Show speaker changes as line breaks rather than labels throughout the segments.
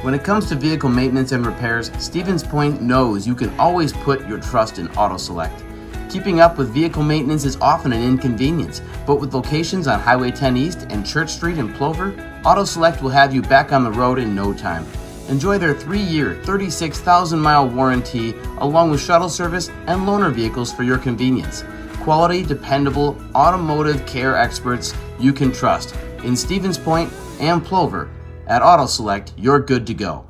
When it comes to vehicle maintenance and repairs, Stevens Point knows you can always put your trust in Auto Select. Keeping up with vehicle maintenance is often an inconvenience, but with locations on Highway 10 East and Church Street in Plover, Auto Select will have you back on the road in no time. Enjoy their 3-year, 36,000-mile warranty along with shuttle service and loaner vehicles for your convenience. Quality, dependable, automotive care experts you can trust. In Stevens Point and Plover, at Auto Select, you're good to go.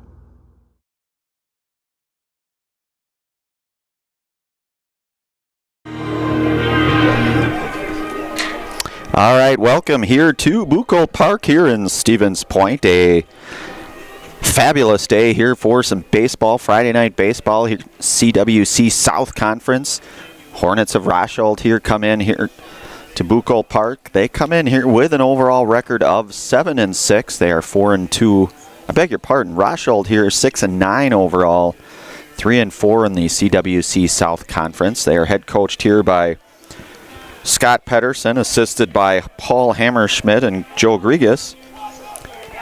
All right, welcome here to Bucol Park here in Stevens Point. A fabulous day here for some baseball, Friday night baseball here, CWC South Conference. Hornets of Rosholt here come in here to Bucol Park. They come in here with an overall record of 7-6. They are 4-2. I beg your pardon. Rosholt here 6-9 overall, 3-4 in the CWC South Conference. They are head coached here by Scott Pedersen, assisted by Paul Hammerschmidt and Joe Grigas.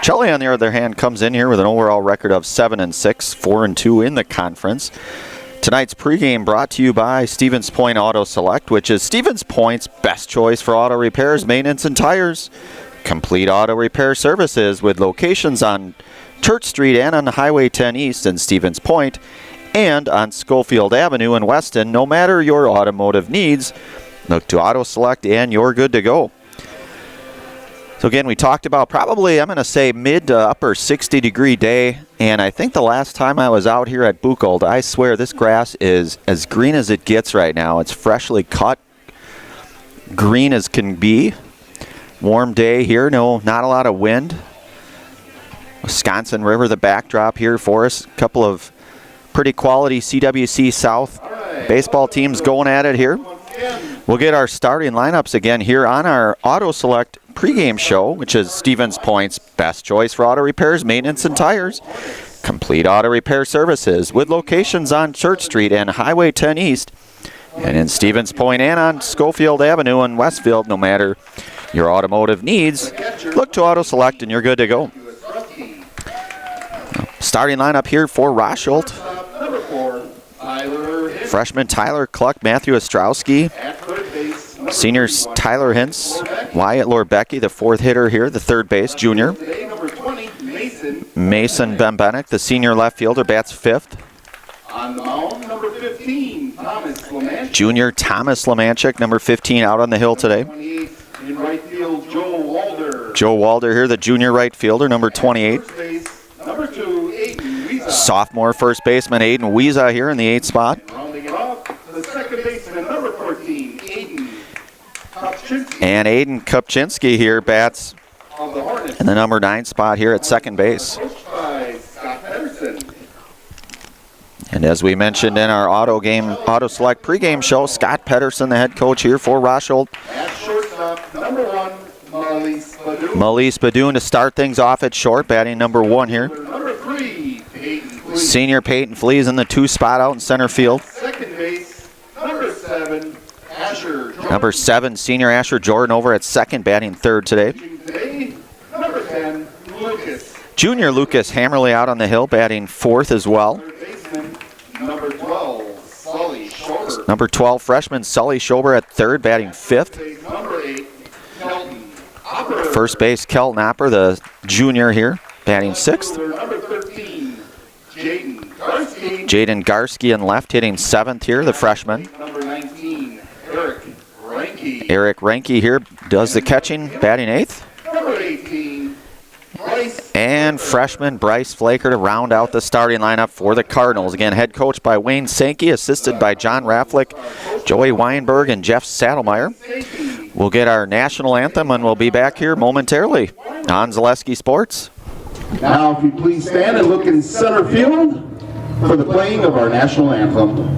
Chelly, on the other hand, comes in here with an overall record of 7-6, 4-2 in the conference. Tonight's pregame brought to you by Stevens Point Auto Select, which is Stevens Point's best choice for auto repairs, maintenance, and tires. Complete auto repair services with locations on Church Street and on Highway 10 East in Stevens Point and on Schofield Avenue in Weston. No matter your automotive needs, look to Auto Select and you're good to go. So again, we talked about probably, I'm going to say, mid to upper 60-degree day. And I think the last time I was out here at Bucol, I swear this grass is as green as it gets right now. It's freshly cut, green as can be. Warm day here, not a lot of wind. Wisconsin River, the backdrop here for us. A couple of pretty quality CWC South baseball teams going at it here. We'll get our starting lineups again here on our Auto Select pregame show, which is Stevens Point's best choice for auto repairs, maintenance, and tires. Complete auto repair services with locations on Church Street and Highway 10 East and in Stevens Point and on Schofield Avenue in Westfield. No matter your automotive needs, look to Auto Select and you're good to go. Starting lineup here for Rosholt. Freshman Tyler Cluck, Matthew Ostrowski. Seniors Tyler Hintz, Wyatt Lorbecki, the fourth hitter here, the third base, junior. Mason Bembenek, the senior left fielder, bats fifth.
On the mound, number 15, Thomas Lemanchik.
Junior Thomas Lemanchik, number 15, out on the hill today.
In right field, Joe Walder.
Joe Walder here, the junior right fielder, number 28.
Number 2, Aiden Wiesa.
Sophomore first baseman Aiden Wiesa here in the 8th spot.
Rounding it off, the second baseman, number 14, Aiden Kopczynski.
And Aiden Kopczynski here bats
Of the Hornets.
in the number 9 spot here at second base.
Coached by Scott Pedersen.
And as we mentioned in our Auto Select pregame show, Scott Pedersen, the head coach here for Rosholt.
At shortstop, number 1, Malise Badoon.
Malise Badoon to start things off at short, batting number 1 here.
Number 3, Peyton Fleet.
Senior Peyton Flees in the 2 spot out in center field.
Second base, number 7, Asher Jordan.
Number 7, senior Asher Jordan over at second, batting third today.
Today, number 10, Lucas.
Junior Lucas Hammerly out on the hill, batting fourth as well.
Third baseman, number 12, Sully Schober.
Number 12, freshman Sully Schober at third, batting fifth.
Number 8, Kelton Opper.
First base, Kelton Opper, the junior here, batting sixth.
Number 13, Jaden Garsky.
Jaden Garsky in left, hitting seventh here, the freshman.
Number 19, Eric Reinke.
Eric Reinke here does the catching, batting eighth.
Number 18, Bryce.
And freshman Bryce Flaker to round out the starting lineup for the Cardinals. Again, head coached by Wayne Sankey, assisted by John Rafflick, Joey Weinberg, and Jeff Saddlemeyer. We'll get our national anthem, and we'll be back here momentarily on Zaleski Sports.
Now, if you please stand and look in center field for the playing of our national anthem.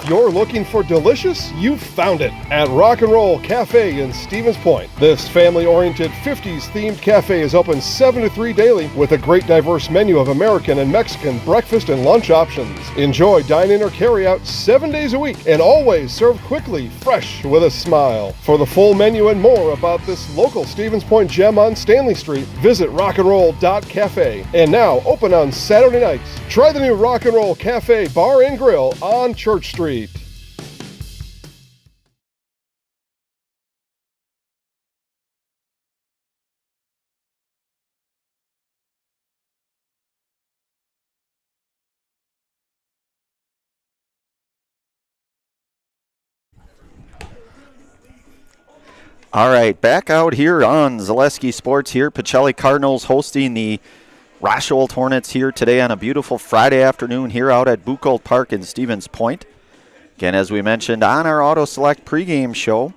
If you're looking for delicious, you've found it at Rock and Roll Cafe in Stevens Point. This family-oriented 50s themed cafe is open 7 to 3 daily with a great diverse menu of American and Mexican breakfast and lunch options. Enjoy dine-in or carry-out 7 days a week and always served quickly, fresh, with a smile. For the full menu and more about this local Stevens Point gem on Stanley Street, visit rockandroll.cafe. And now open on Saturday nights. Try the new Rock and Roll Cafe Bar and Grill on Church Street.
All right, back out here on Zaleski Sports here. Pacelli Cardinals hosting the Rosholt Hornets here today on a beautiful Friday afternoon here out at Buchholz Park in Stevens Point. Again, as we mentioned on our Auto Select pregame show,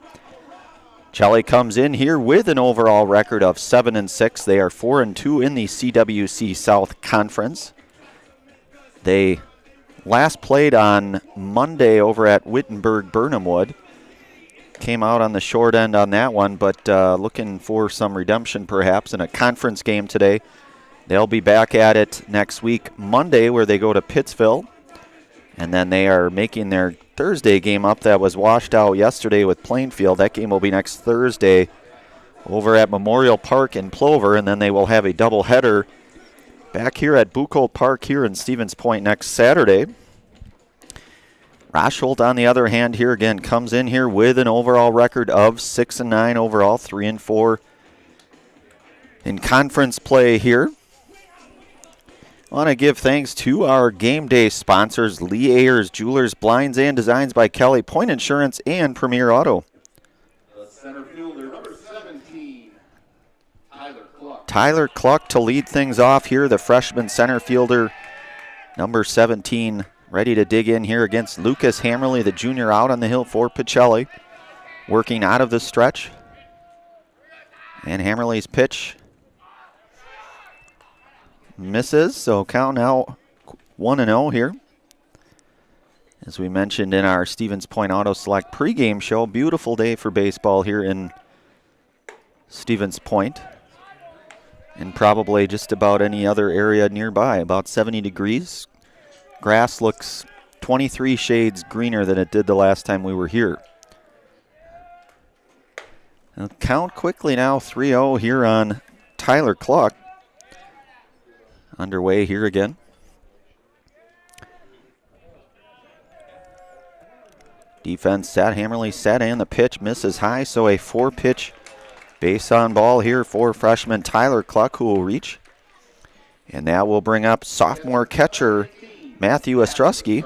Pacelli comes in here with an overall record of 7-6. They are 4-2 in the CWC South Conference. They last played on Monday over at Wittenberg-Burnham Wood. Came out on the short end on that one, but looking for some redemption perhaps in a conference game today. They'll be back at it next week, Monday, where they go to Pittsville. And then they are making their Thursday game up that was washed out yesterday with Plainfield. That game will be next Thursday over at Memorial Park in Plover, and then they will have a doubleheader back here at Buchholz Park here in Stevens Point next Saturday. Rosholt, on the other hand, here again comes in here with an overall record of 6-9 overall, 3-4 in conference play here. I want to give thanks to our game day sponsors, Lee Ayers Jewelers, Blinds and Designs by Kelly, Point Insurance, and Premier Auto.
The center fielder, number 17, Tyler Cluck.
Tyler Cluck to lead things off here, the freshman center fielder, number 17. Ready to dig in here against Lucas Hammerly, the junior, out on the hill for Pacelli. Working out of the stretch. And Hammerly's pitch misses, so count now 1-0 here. As we mentioned in our Stevens Point Auto Select pregame show, beautiful day for baseball here in Stevens Point. And probably just about any other area nearby, about 70 degrees. Grass looks 23 shades greener than it did the last time we were here. Now count quickly now, 3-0 here on Tyler Cluck. Underway here again. Defense set, Hammerly set, and the pitch misses high, so a 4-pitch base on ball here for freshman Tyler Cluck, who will reach. And that will bring up sophomore catcher Matthew Ostrowski.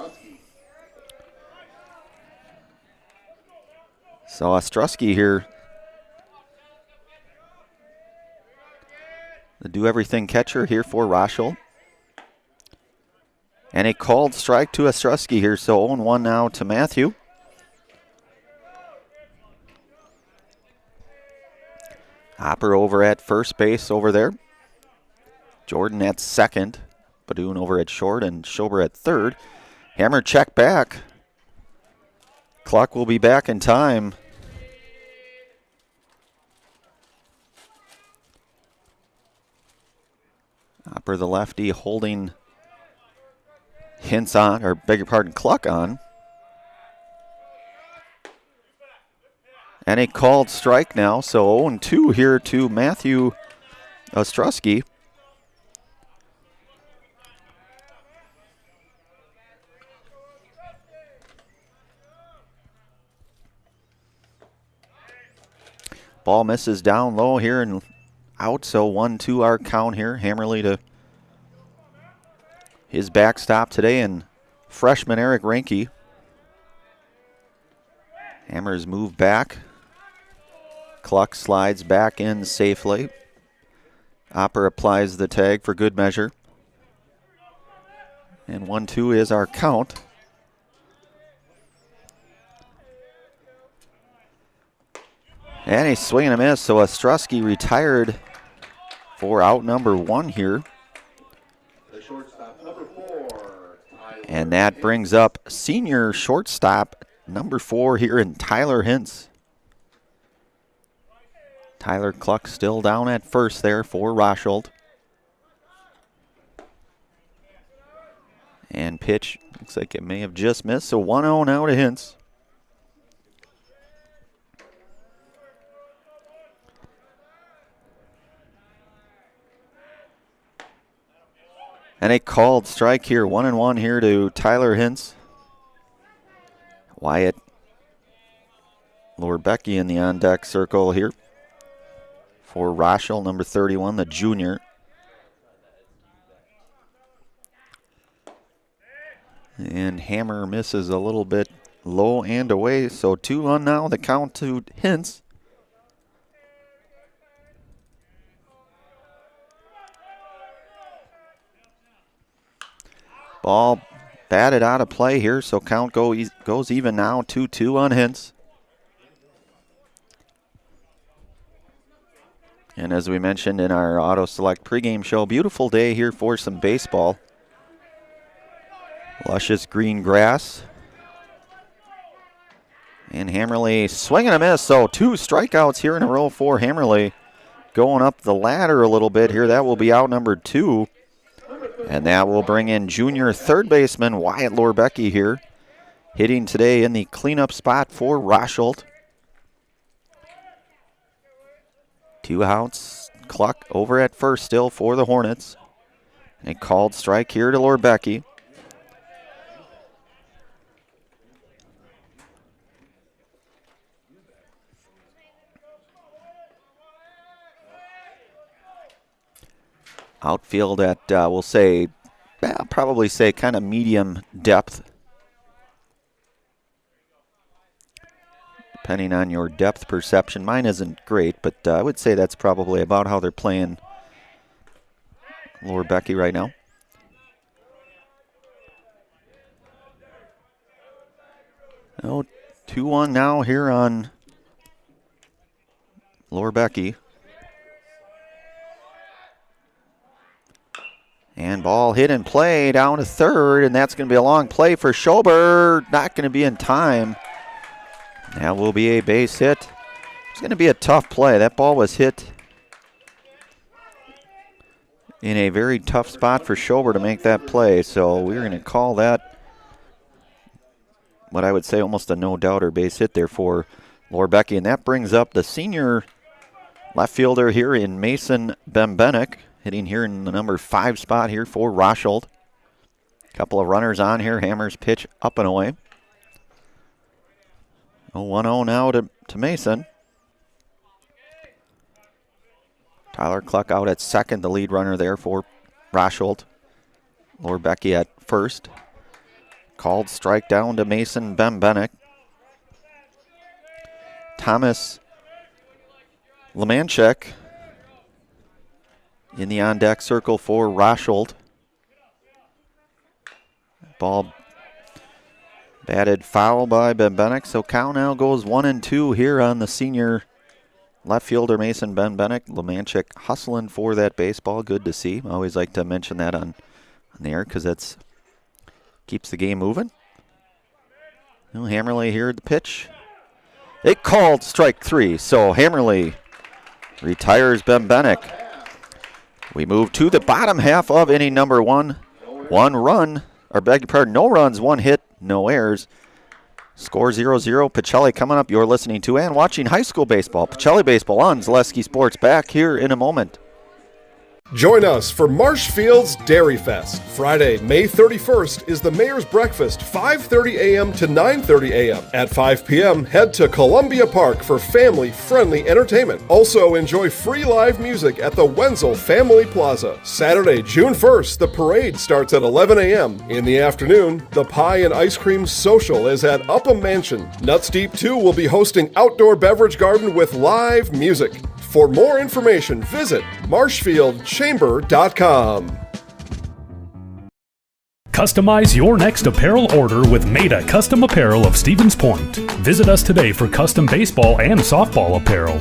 So Ostrowski here, the do-everything catcher here for Rosholt. And a called strike to Ostrowski here, so 0-1 now to Matthew. Hopper over at first base over there. Jordan at second. Badoon over at short and Schober at third. Hammer check back. Clock will be back in time. Hopper, the lefty, holding Hintz on, or beg your pardon, Cluck on. And a called strike now, so 0-2 here to Matthew Ostrowski. Ball misses down low here and out, so 1-2 our count here. Hammerly to his backstop today, and freshman Eric Ranke. Hammers move back. Cluck slides back in safely. Hopper applies the tag for good measure. And 1-2 is our count. And a swing and a miss, so Ostrowski retired for out number 1 here.
The shortstop, number 4, Tyler
And that brings up senior shortstop number 4 here in Tyler Hintz. Tyler Cluck still down at first there for Rosholt. And pitch, looks like it may have just missed, so 1-0 now to Hintz. And a called strike here, 1-1 here to Tyler Hintz. Wyatt Lorbecky in the on-deck circle here for Rosholt, number 31, the junior. And Hammer misses a little bit low and away, so 2-1 now, the count to Hintz. Ball batted out of play here, so count goes even now, 2-2 on Hintz. And as we mentioned in our Auto Select pregame show, beautiful day here for some baseball. Luscious green grass. And Hammerly swinging a miss, so 2 strikeouts here in a row for Hammerly. Going up the ladder a little bit here, that will be out number 2. And that will bring in junior third baseman Wyatt Lorbecky here, hitting today in the cleanup spot for Rosholt. 2 outs, Cluck over at first still for the Hornets. A called strike here to Lorbecky. Outfield at, we'll say, I'll probably say kind of medium depth. Depending on your depth perception. Mine isn't great, but I would say that's probably about how they're playing Lorbecky right now. Oh, 2-1 now here on Lorbecky. And ball hit and play down to third, and that's going to be a long play for Schober. Not going to be in time. That will be a base hit. It's going to be a tough play. That ball was hit in a very tough spot for Schober to make that play. So we're going to call that what I would say almost a no-doubter base hit there for Lorbecky. And that brings up the senior left fielder here in Mason Bembenek. Hitting here in the number 5 spot here for Rosholt. Couple of runners on here. Hammer's pitch up and away. 1-0 now to Mason. Tyler Cluck out at second, the lead runner there for Rosholt. Lorbecky at first. Called strike down to Mason Bembenek. Thomas Lemanchek in the on-deck circle for Rosholt. Ball batted foul by Bembenek, so count now goes 1-2 here on the senior left fielder Mason Bembenek. Lemanchik hustling for that baseball, good to see. I always like to mention that on the air because that's keeps the game moving. Hammerly here at the pitch. They called strike 3, so Hammerly retires Bembenek. We move to the bottom half of inning number 1. 1 run, or beg your pardon, no runs, 1 hit, no errors. Score 0-0. Pacelli coming up. You're listening to and watching high school baseball. Pacelli Baseball on Zaleski Sports. Back here in a moment.
Join us for Marshfield's Dairy Fest. Friday, May 31st is the Mayor's Breakfast, 5:30 a.m. to 9:30 a.m. At 5 p.m., head to Columbia Park for family-friendly entertainment. Also, enjoy free live music at the Wenzel Family Plaza. Saturday, June 1st, the parade starts at 11 a.m. In the afternoon, the Pie and Ice Cream Social is at Upham Mansion. Nuts Deep 2 will be hosting outdoor beverage garden with live music. For more information, visit marshfieldchamber.com.
Customize your next apparel order with Maida Custom Apparel of Stevens Point. Visit us today for custom baseball and softball apparel.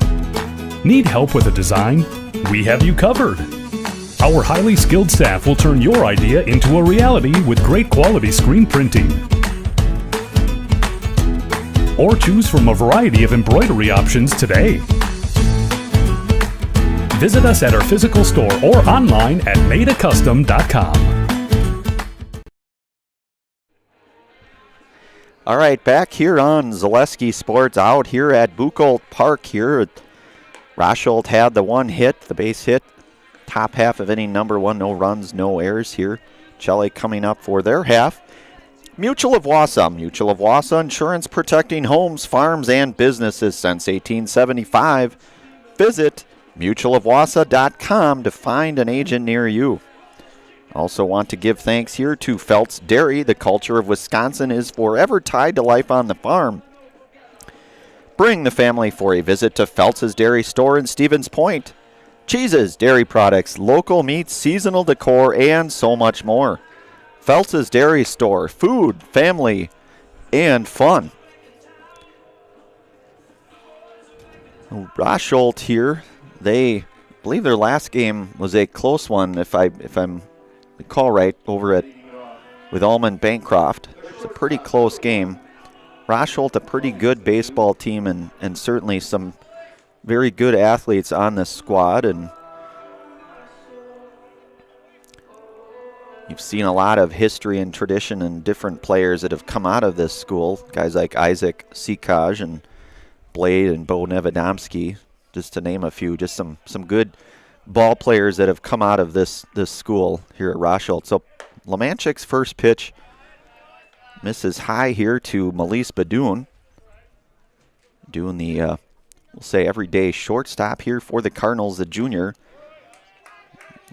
Need help with a design? We have you covered. Our highly skilled staff will turn your idea into a reality with great quality screen printing. Or choose from a variety of embroidery options today. Visit us at our physical store or online at madeacustom.com.
All right, back here on Zaleski Sports out here at Buchholz Park here. Rosholt had the one hit, the base hit, top half of inning number 1, no runs, no errors here. Pacelli coming up for their half. Mutual of Wausau. Mutual of Wausau Insurance, protecting homes, farms, and businesses since 1875. Visit mutualofwausau.com to find an agent near you. Also want to give thanks here to Felt's Dairy. The culture of Wisconsin is forever tied to life on the farm. Bring the family for a visit to Felt's Dairy store in Stevens Point. Cheeses, dairy products, local meats, seasonal decor, and so much more. Felt's Dairy Store, food, family, and fun. Rosholt here, they believe their last game was a close one, if I'm recall right, over with Almond Bancroft. It's a pretty close game. Rosholt, a pretty good baseball team, and certainly some very good athletes on this squad, and you've seen a lot of history and tradition and different players that have come out of this school. Guys like Isaac Sikaj and Blade and Bo Nevedomsky, just to name a few. Just some good ball players that have come out of this school here at Rosholt. So Lemanchik's first pitch misses high here to Melise Badoon. Doing the, we'll say, everyday shortstop here for the Cardinals, the junior.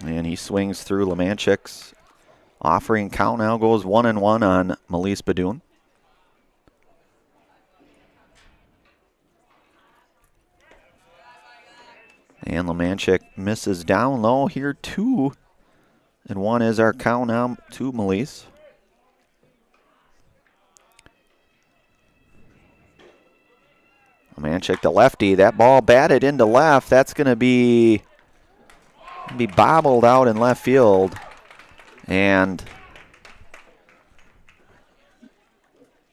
And he swings through Lemanchik's offering. Count now goes 1-1 on Melise Badoon. And Lemanchik misses down low here, 2-1 is our count now to Melise. Lemanchik, the lefty, that ball batted into left. That's going to be bobbled out in left field. And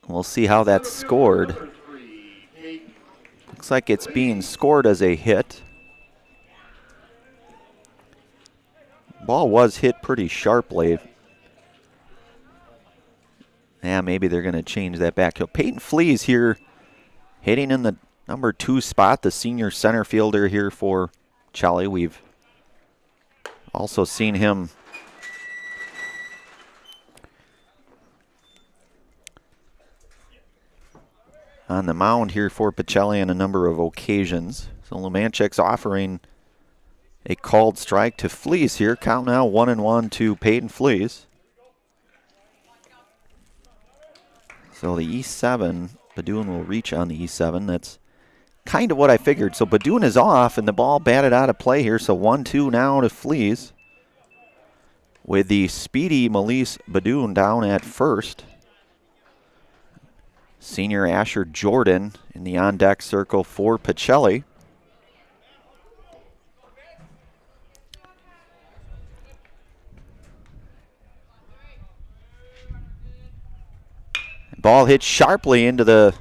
we'll see how that's scored. Looks like it's being scored as a hit. Ball was hit pretty sharply. Yeah, maybe they're going to change that back. So Peyton Flees here hitting in the number 2 spot, the senior center fielder here for Pacelli. We've also seen him on the mound here for Pacelli on a number of occasions. So Lemanchik's offering a called strike to Flees here. Count now 1-1 to Peyton Flees. So the E7, Badoon will reach on the E7. That's kind of what I figured. So Badoon is off, and the ball batted out of play here. So 1-2 now to Flees, with the speedy Melise Badoon down at first. Senior Asher Jordan in the on-deck circle for Pacelli. Ball hit sharply into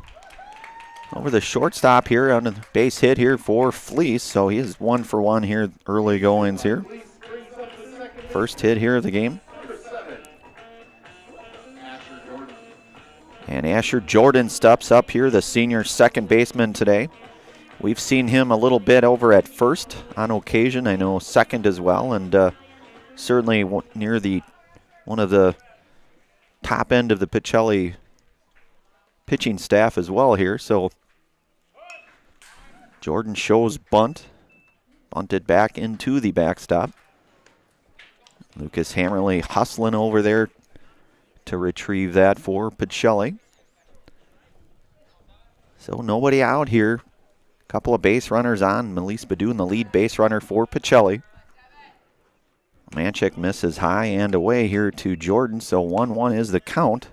over the shortstop here on the base hit here for Fleece. So he is 1 for 1 here, early goings here. First hit here of the game. And Asher Jordan steps up here, the senior second baseman today. We've seen him a little bit over at first on occasion. I know second as well, and certainly near one of the top end of the Pacelli pitching staff as well here. So Jordan shows bunt. Bunted back into the backstop. Lucas Hammerly hustling over there to retrieve that for Pacelli. So nobody out here. Couple of base runners on. Melise Badoon, the lead base runner for Pacelli. Manchik misses high and away here to Jordan. So 1-1 is the count.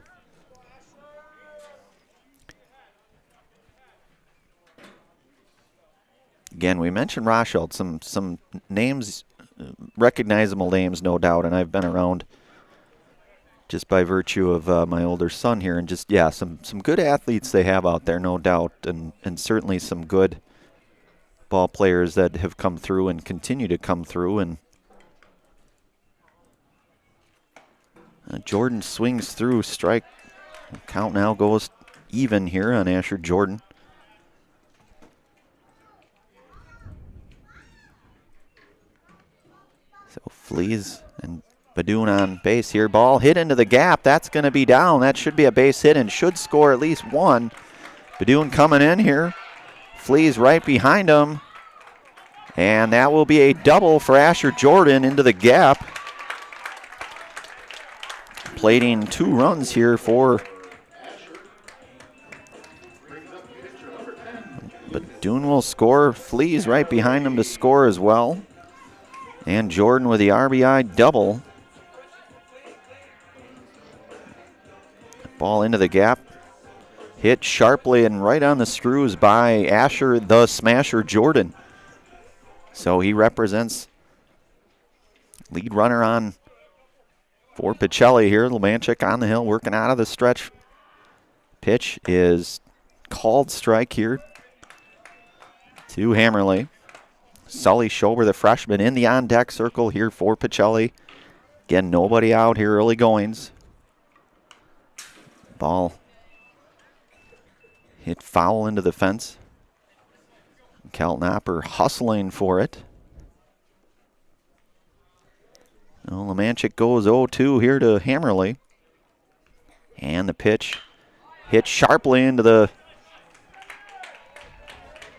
Again, we mentioned Rosholt. Some names recognizable names, no doubt, and I've been around just by virtue of my older son here, and just, yeah, some good athletes they have out there, no doubt, and certainly some good ball players that have come through and continue to come through. And Jordan swings through, strike. Count now goes even here on Asher Jordan. So Fleas and Badoon on base here. Ball hit into the gap. That's going to be down. That should be a base hit and should score at least one. Badoon coming in here. Fleas right behind him. And that will be a double for Asher Jordan into the gap. Plating 2 runs here for Badoon will score. Fleas right behind him to score as well. And Jordan with the RBI double. Ball into the gap. Hit sharply and right on the screws by Asher the Smasher Jordan. So he represents lead runner on for Pacelli here. Lemanchik on the hill working out of the stretch. Pitch is called strike here to Hammerly. Sully Schober, the freshman, in the on-deck circle here for Pacelli. Again, nobody out here, early goings. Ball hit foul into the fence. Keltnapper hustling for it. Well, Lemanchik goes 0-2 here to Hammerly. And the pitch hit sharply into the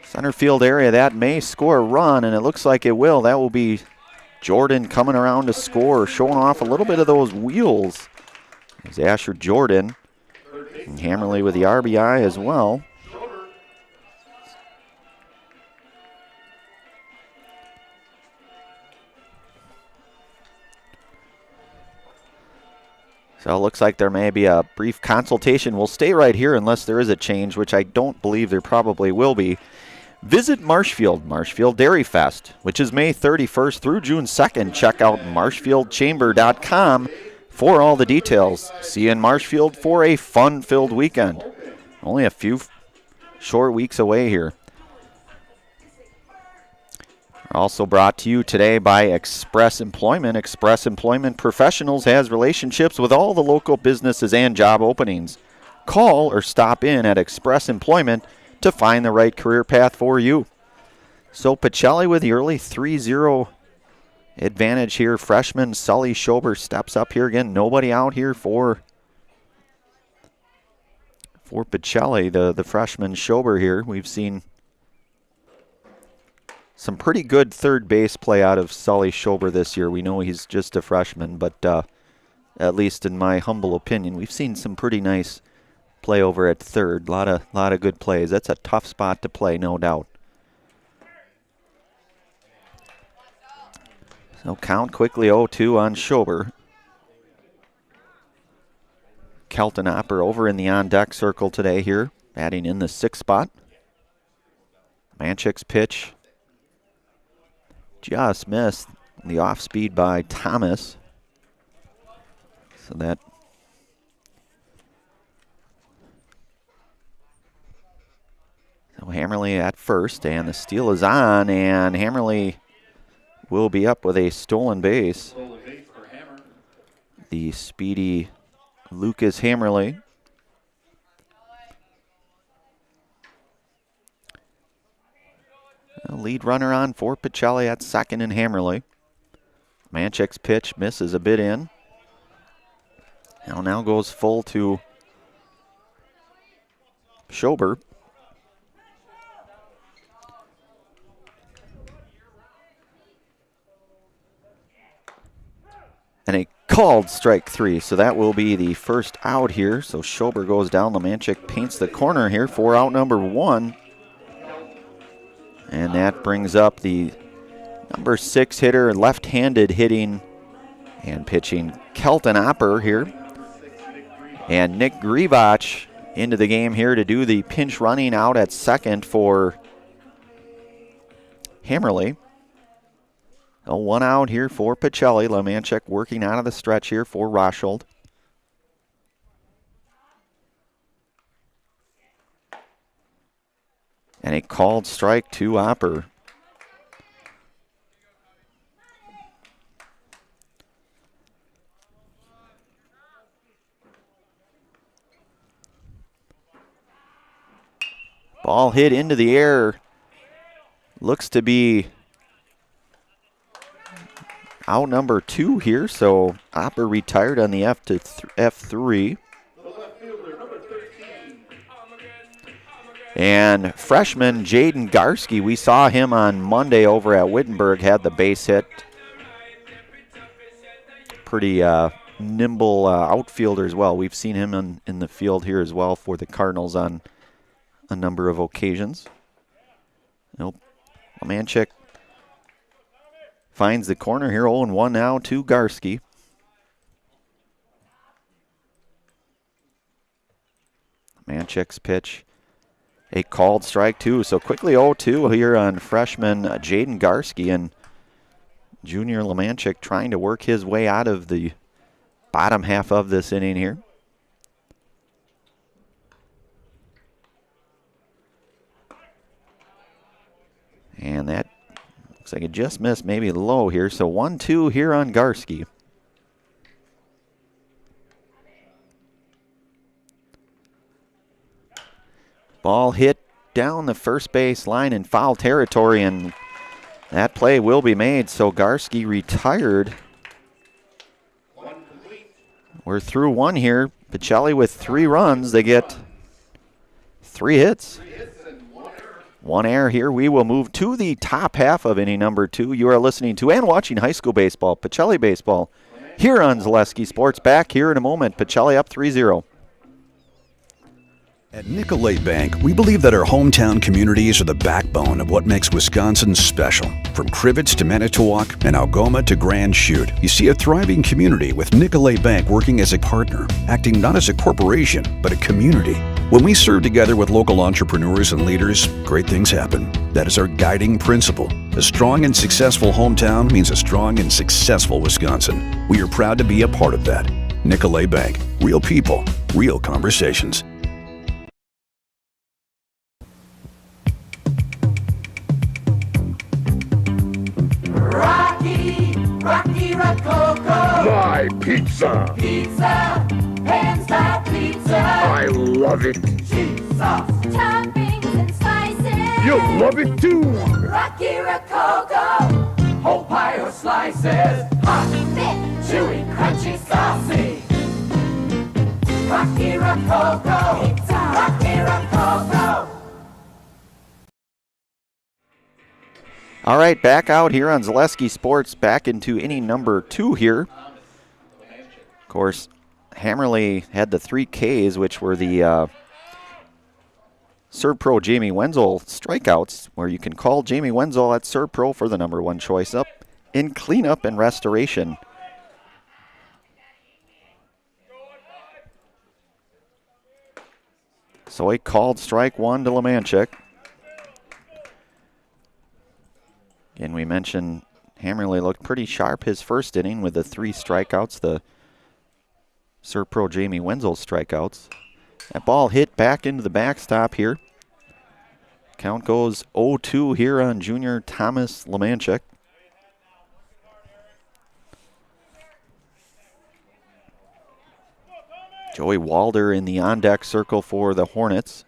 center field area. That may score a run, and it looks like it will. That will be Jordan coming around to score, showing off a little bit of those wheels. There's Asher Jordan. And Hammerly with the RBI as well. So it looks like there may be a brief consultation. We'll stay right here unless there is a change, which I don't believe there probably will be. Visit Marshfield Dairy Fest, which is May 31st through June 2nd. Check out marshfieldchamber.com for all the details. See you in Marshfield for a fun-filled weekend. Only a few short weeks away here. Also brought to you today by Express Employment. Express Employment Professionals has relationships with all the local businesses and job openings. Call or stop in at Express Employment to find the right career path for you. So Pacelli with the early 3-0 advantage here. Freshman Sully Schober steps up here again. Nobody out here for Pacelli, the freshman Schober here. We've seen some pretty good third base play out of Sully Schober this year. We know he's just a freshman, but at least in my humble opinion, we've seen some pretty nice play over at third. Lot of good plays. That's a tough spot to play, no doubt. So count quickly 0-2 on Schober. Keltnapper over in the on-deck circle today here, batting in the 6th spot. Manchik's pitch just missed the off speed by Thomas. So that Hammerly at first, and the steal is on, and Hammerly will be up with a stolen base. The speedy Lucas Hammerly. Lead runner on for Pacelli at second and Hammerly. Manchik's pitch misses a bit in. Now goes full to Schober. And a called strike 3, so that will be the first out here. So Schober goes down. Lemanchik paints the corner here for out number 1. And that brings up the number 6 hitter, left-handed hitting and pitching Keltnapper here. And Nick Grivach into the game here to do the pinch running out at second for Hammerly. One out here for Pacelli. Lemanchuk working out of the stretch here for Rosholt. And a called strike to Opper. Ball hit into the air. Looks to be out number 2 here, so Opper retired on the F3. And freshman Jaden Garski, we saw him on Monday over at Wittenberg, had the base hit. Pretty nimble outfielder as well. We've seen him in the field here as well for the Cardinals on a number of occasions. Nope. Lemanchuk finds the corner here, 0-1 now to Garski. Lemanchuk's pitch, a called strike too. So quickly 0-2 here on freshman Jaden Garski, and junior Lemanchuk trying to work his way out of the bottom half of this inning here. And that looks like it just missed, maybe low here. So 1-2 here on Garski. Ball hit down the first base line in foul territory, and that play will be made. So Garski retired. We're through 1 here. Pacelli with 3 runs. They get 3 hits. 1 error here. We will move to the top half of inning number 2. You are listening to and watching high school baseball, Pacelli baseball, here on Zaleski Sports. Back here in a moment. Pacelli up 3-0.
At Nicolay Bank, we believe that our hometown communities are the backbone of what makes Wisconsin special. From Crivets to Manitowoc and Algoma to Grand Chute, you see a thriving community with Nicolay Bank working as a partner, acting not as a corporation, but a community. When we serve together with local entrepreneurs and leaders, great things happen. That is our guiding principle. A strong and successful hometown means a strong and successful Wisconsin. We are proud to be a part of that. Nicolay Bank. Real people, real conversations.
Rocky Rococo.
My pizza.
Pizza. Pan-style pizza.
I love it.
Cheese sauce. Toppings and slices.
You'll love it too.
Rocky Rococo. Whole pie or slices. Hot, thick, chewy, crunchy, saucy. Rocky Rococo. Pizza. Rocky Rococo.
All right, back out here on Zaleski Sports, back into inning number 2 here. Of course, Hammerly had the 3 Ks, which were the Serve Pro Jamie Wenzel strikeouts, where you can call Jamie Wenzel at Serve Pro for the number 1 choice up in cleanup and restoration. So a called strike 1 to Lemanchuk. And we mentioned Hammerly looked pretty sharp his first inning with the 3 strikeouts, the Serve Pro Jamie Wenzel strikeouts. That ball hit back into the backstop here. Count goes 0-2 here on junior Thomas Lemanchuk. Joey Walder in the on-deck circle for the Hornets.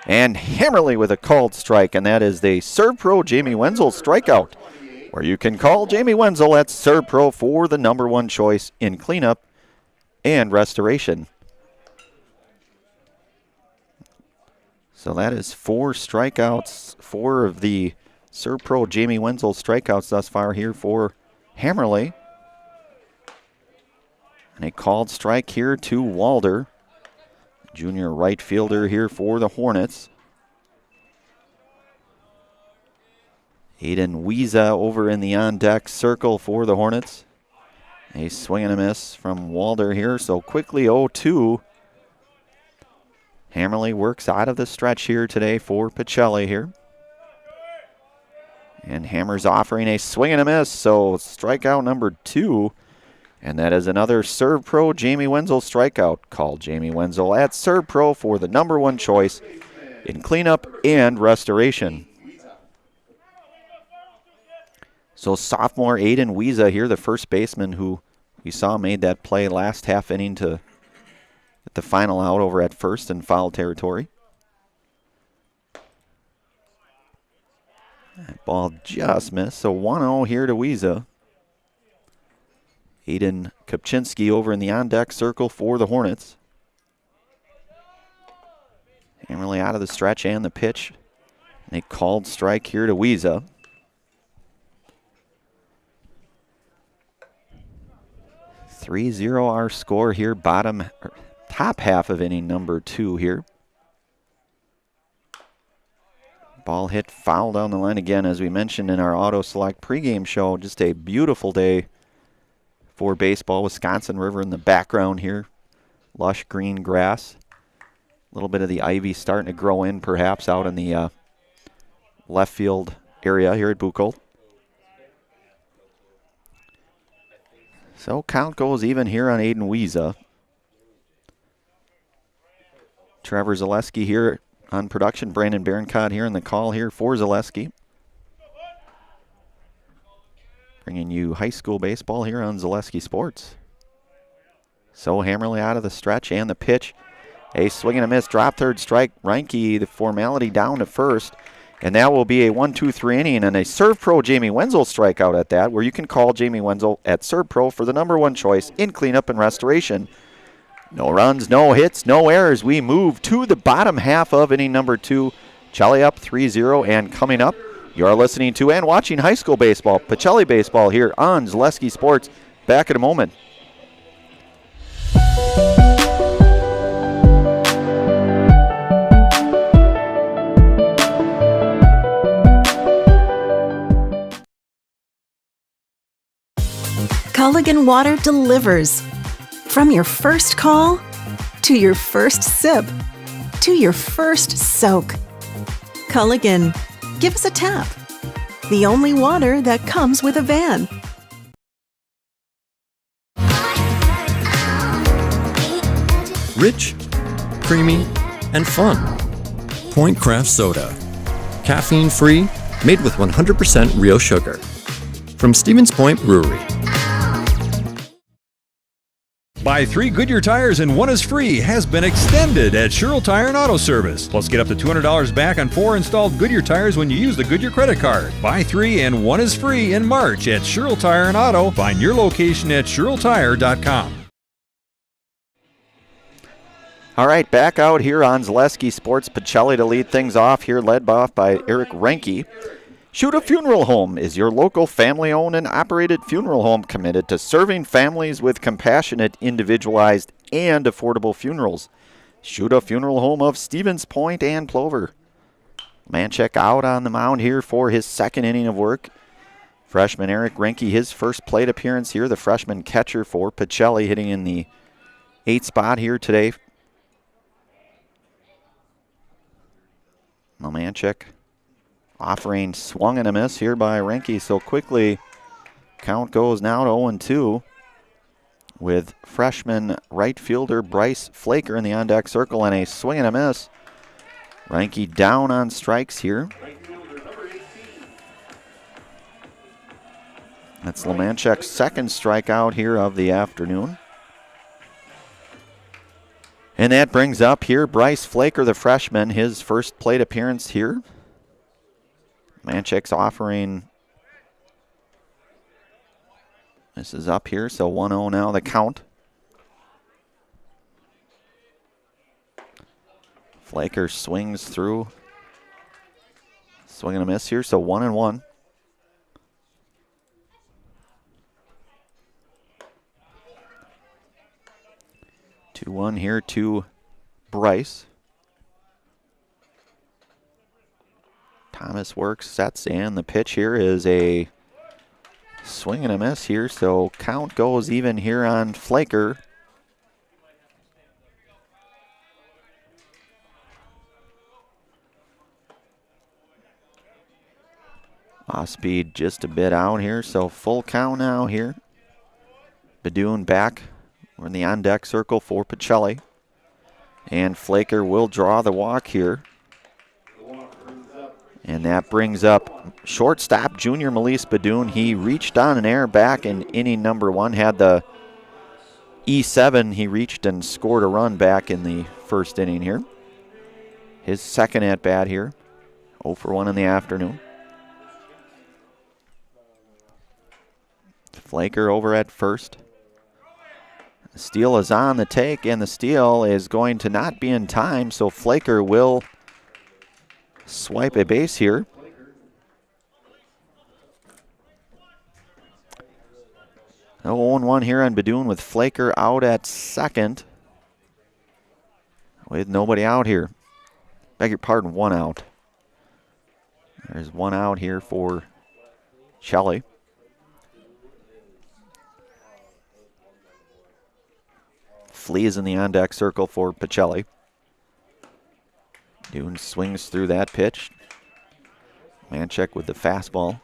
And Hammerly with a called strike, and that is the Serve Pro Jamie Wenzel strikeout, where you can call Jamie Wenzel at Serve Pro for the number 1 choice in cleanup and restoration. So that is 4 strikeouts, 4 of the Serve Pro Jamie Wenzel strikeouts thus far here for Hammerly. And a called strike here to Walder, junior right fielder here for the Hornets. Aiden Wiesa over in the on-deck circle for the Hornets. A swing and a miss from Walder here, so quickly 0-2. Hammerly works out of the stretch here today for Pacelli here. And Hammer's offering a swing and a miss, so strikeout number 2. And that is another Serve Pro Jamie Wenzel strikeout. Call Jamie Wenzel at Serve Pro for the number 1 choice in cleanup and restoration. So sophomore Aiden Wiesa here, the first baseman who we saw made that play last half inning to get the final out over at first in foul territory. That ball just missed, so 1-0 here to Wiesa. Aiden Kopczynski over in the on-deck circle for the Hornets. Hammerly out of the stretch and the pitch. And a called strike here to Wiesa. 3-0 our score here, top half of inning number 2 here. Ball hit foul down the line again, as we mentioned in our Auto Select pregame show. Just a beautiful day for baseball. Wisconsin River in the background here. Lush green grass. A little bit of the ivy starting to grow in perhaps out in the left field area here at Buchholz. So count goes even here on Aiden Wiesa. Trevor Zaleski here on production. Brandon Berencott here in the call here for Zaleski. Bringing you high school baseball here on Zaleski Sports. So Hammerly out of the stretch and the pitch. A swing and a miss, drop third strike. Reinke, the formality down to first. And that will be a 1-2-3 inning and a Serve Pro Jamie Wenzel strikeout at that, where you can call Jamie Wenzel at Serve Pro for the number 1 choice in cleanup and restoration. No runs, no hits, no errors. We move to the bottom half of inning number 2. Pacelli up 3-0, and coming up, you're listening to and watching high school baseball, Pacelli baseball here on Zaleski Sports. Back in a moment.
Culligan Water delivers. From your first call, to your first sip, to your first soak. Culligan, give us a tap. The only water that comes with a van.
Rich, creamy, and fun. Point Craft Soda. Caffeine-free, made with 100% real sugar. From Stevens Point Brewery.
Buy 3 Goodyear tires and 1 is free has been extended at Sherrill Tire and Auto Service. Plus, get up to $200 back on 4 installed Goodyear tires when you use the Goodyear credit card. Buy 3 and 1 is free in March at Sherrill Tire and Auto. Find your location at SherrillTire.com.
All right, back out here on Zaleski Sports. Pacelli to lead things off here, led off by Eric Reinke. Shuta Funeral Home is your local family-owned and operated funeral home committed to serving families with compassionate, individualized, and affordable funerals. Shuta Funeral Home of Stevens Point and Plover. Manchek out on the mound here for his second inning of work. Freshman Eric Reinke, his first plate appearance here, the freshman catcher for Pacelli, hitting in the 8th spot here today. Manchek offering swung and a miss here by Reinke. So quickly, count goes now to 0-2 with freshman right fielder Bryce Flaker in the on-deck circle and a swing and a miss. Reinke down on strikes here. That's Lemanchek's second strikeout here of the afternoon. And that brings up here Bryce Flaker, the freshman, his first plate appearance here. Manchek's offering. This is up here, so 1-0 now the count. Flaker swings through. Swing and a miss here, so 1-1. Two 2-1 here to Bryce. Thomas works, sets, and the pitch here is a swing and a miss here, so count goes even here on Flaker. Off speed just a bit out here, so full count now here. Badoon back. We're in the on-deck circle for Pacelli. And Flaker will draw the walk here. And that brings up shortstop Junior Melise Badoon. He reached on an error back in inning number 1, had the E7. He reached and scored a run back in the first inning here. His second at bat here. 0 for 1 in the afternoon. Flaker over at first. The steal is on the take, and the steal is going to not be in time, so Flaker will swipe a base here. No 0-1 here on Badoon with Flaker out at second. With nobody out here. Beg your pardon, 1 out. There's 1 out here for Shelley. Flees in the on-deck circle for Pacelli. Badoon swings through that pitch. Manchek with the fastball.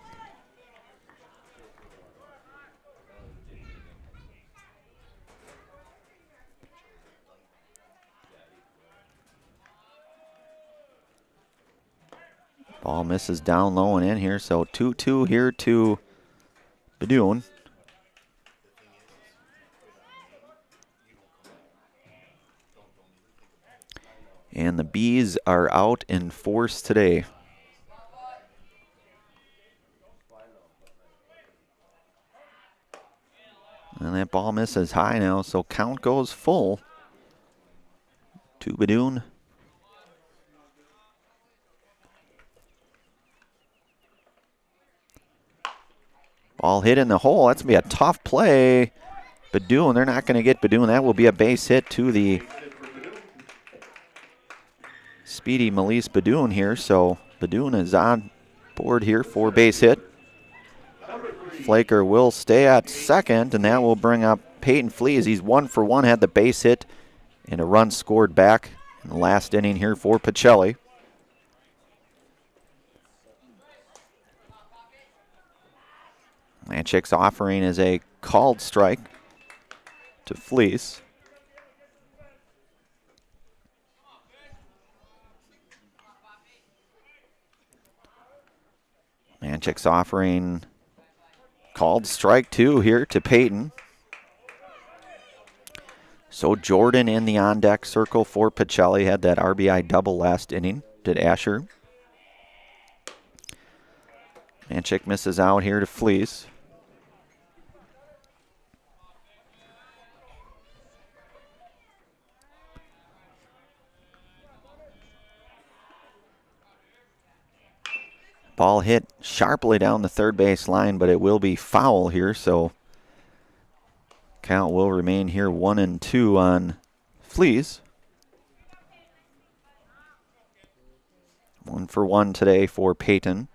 Ball misses down low and in here, so 2-2 here to Badoon. And the Bees are out in force today. And that ball misses high now, so count goes full to Badoon. Ball hit in the hole. That's going to be a tough play. Badoon, they're not going to get Badoon. That will be a base hit to the speedy Melise Badoon here. So Badoon is on board here for base hit. Flaker will stay at second, and that will bring up Peyton Flees. He's 1 for 1, had the base hit, and a run scored back in the last inning here for Pacelli. Manchek's offering is a called strike to Fleece. Manchek's offering called strike 2 here to Peyton. So Jordan in the on-deck circle for Pacelli. Had that RBI double last inning, did Asher. Manchek misses out here to Fleece. Ball hit sharply down the third base line, but it will be foul here, so count will remain here 1-2 on Fleece. 1 for 1 today for Peyton.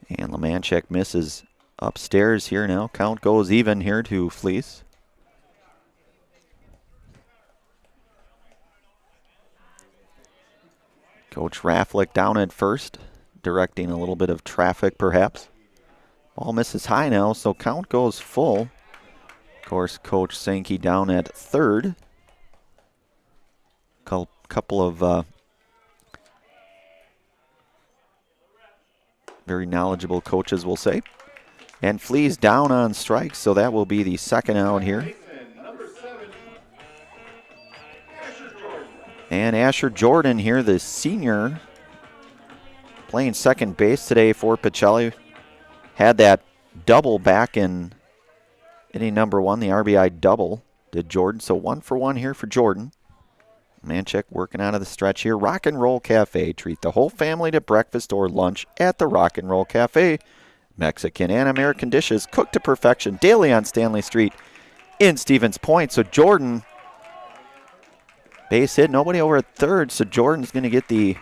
And Lemanchek misses upstairs here now. Count goes even here to Fleece. Coach Rafflick down at first, directing a little bit of traffic perhaps. Ball misses high now, so count goes full. Of course, Coach Sankey down at third. Couple of very knowledgeable coaches, we'll say. And Flees down on strikes, so that will be the second out here. And Asher Jordan here, the senior, playing second base today for Pacelli. Had that double back in inning number 1, the RBI double, did Jordan. So 1 for 1 here for Jordan. Manchek working out of the stretch here. Rock and Roll Cafe. Treat the whole family to breakfast or lunch at the Rock and Roll Cafe. Mexican and American dishes cooked to perfection daily on Stanley Street in Stevens Point. So Jordan, base hit, nobody over at third, so Jordan's going to get the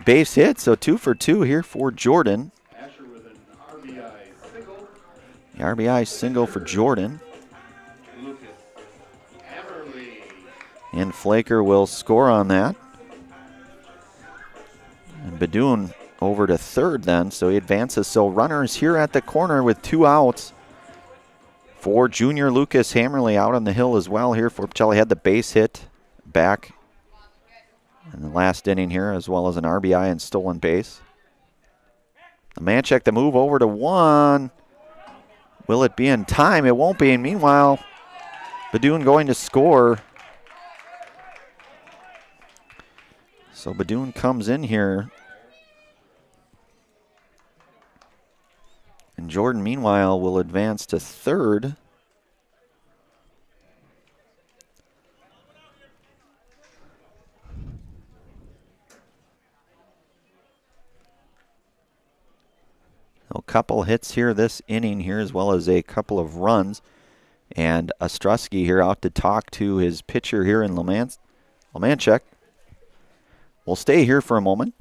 base hit. So 2 for 2 here for Jordan. The RBI single for Jordan. And Flaker will score on that. And Badoon over to third then, so he advances. So runners here at the corner with 2 outs for junior Lucas Hammerly out on the hill as well here for Pacelli. Had the base hit back in the last inning here, as well as an RBI and stolen base. The man check the move over to 1. Will it be in time? It won't be. And meanwhile, Badoon going to score. So Badoon comes in here. And Jordan, meanwhile, will advance to third. A couple hits here this inning here, as well as a couple of runs. And Ostrowski here out to talk to his pitcher here in Lemanchek. We'll stay here for a moment.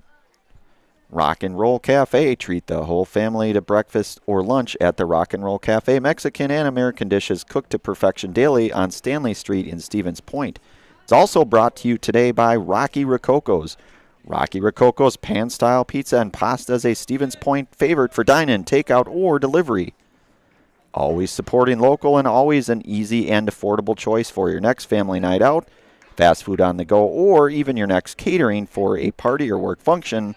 Rock and Roll Cafe. Treat the whole family to breakfast or lunch at the Rock and Roll Cafe. Mexican and American dishes cooked to perfection daily on Stanley Street in Stevens Point. It's also brought to you today by Rocky Rococo's. Rocky Rococo's pan-style pizza and pasta is a Stevens Point favorite for dine-in, takeout, or delivery. Always supporting local and always an easy and affordable choice for your next family night out, fast food on the go, or even your next catering for a party or work function.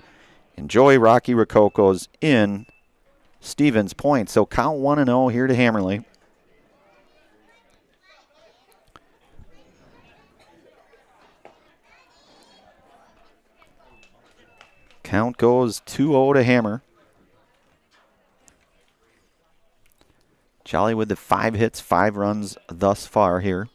Enjoy Rocky Rococo's in Stevens Point. So count 1-0 here to Hammerly. Count goes 2-0 to Hammer. Jolly with the 5 hits, 5 runs thus far here.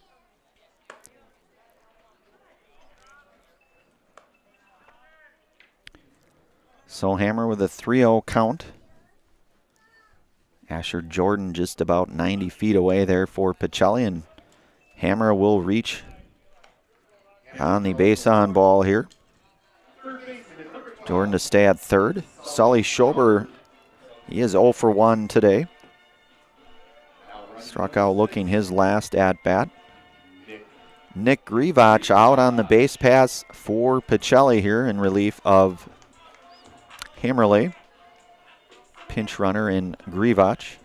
So Hammer with a 3-0 count. Asher Jordan just about 90 feet away there for Pacelli, and Hammer will reach on the base on ball here. Jordan to stay at third. Sully Schober, he is 0 for 1 today. Struck out looking his last at bat. Nick Grivach out on the base pass for Pacelli here in relief of Hammerly. Pinch runner in Grivach.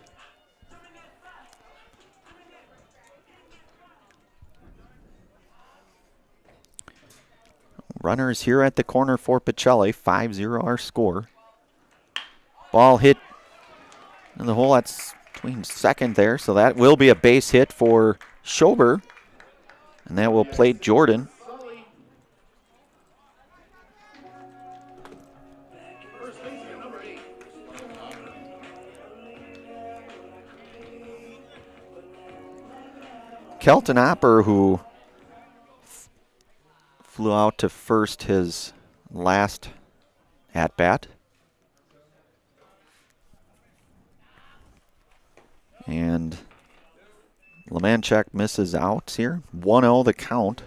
Runners here at the corner for Pacelli. 5-0 our score. Ball hit in the hole. That's between second there. So that will be a base hit for Schober. And that will plate Jordan. Kelton Opper, who flew out to first his last at-bat. And Lemanchek misses out here. 1-0 the count.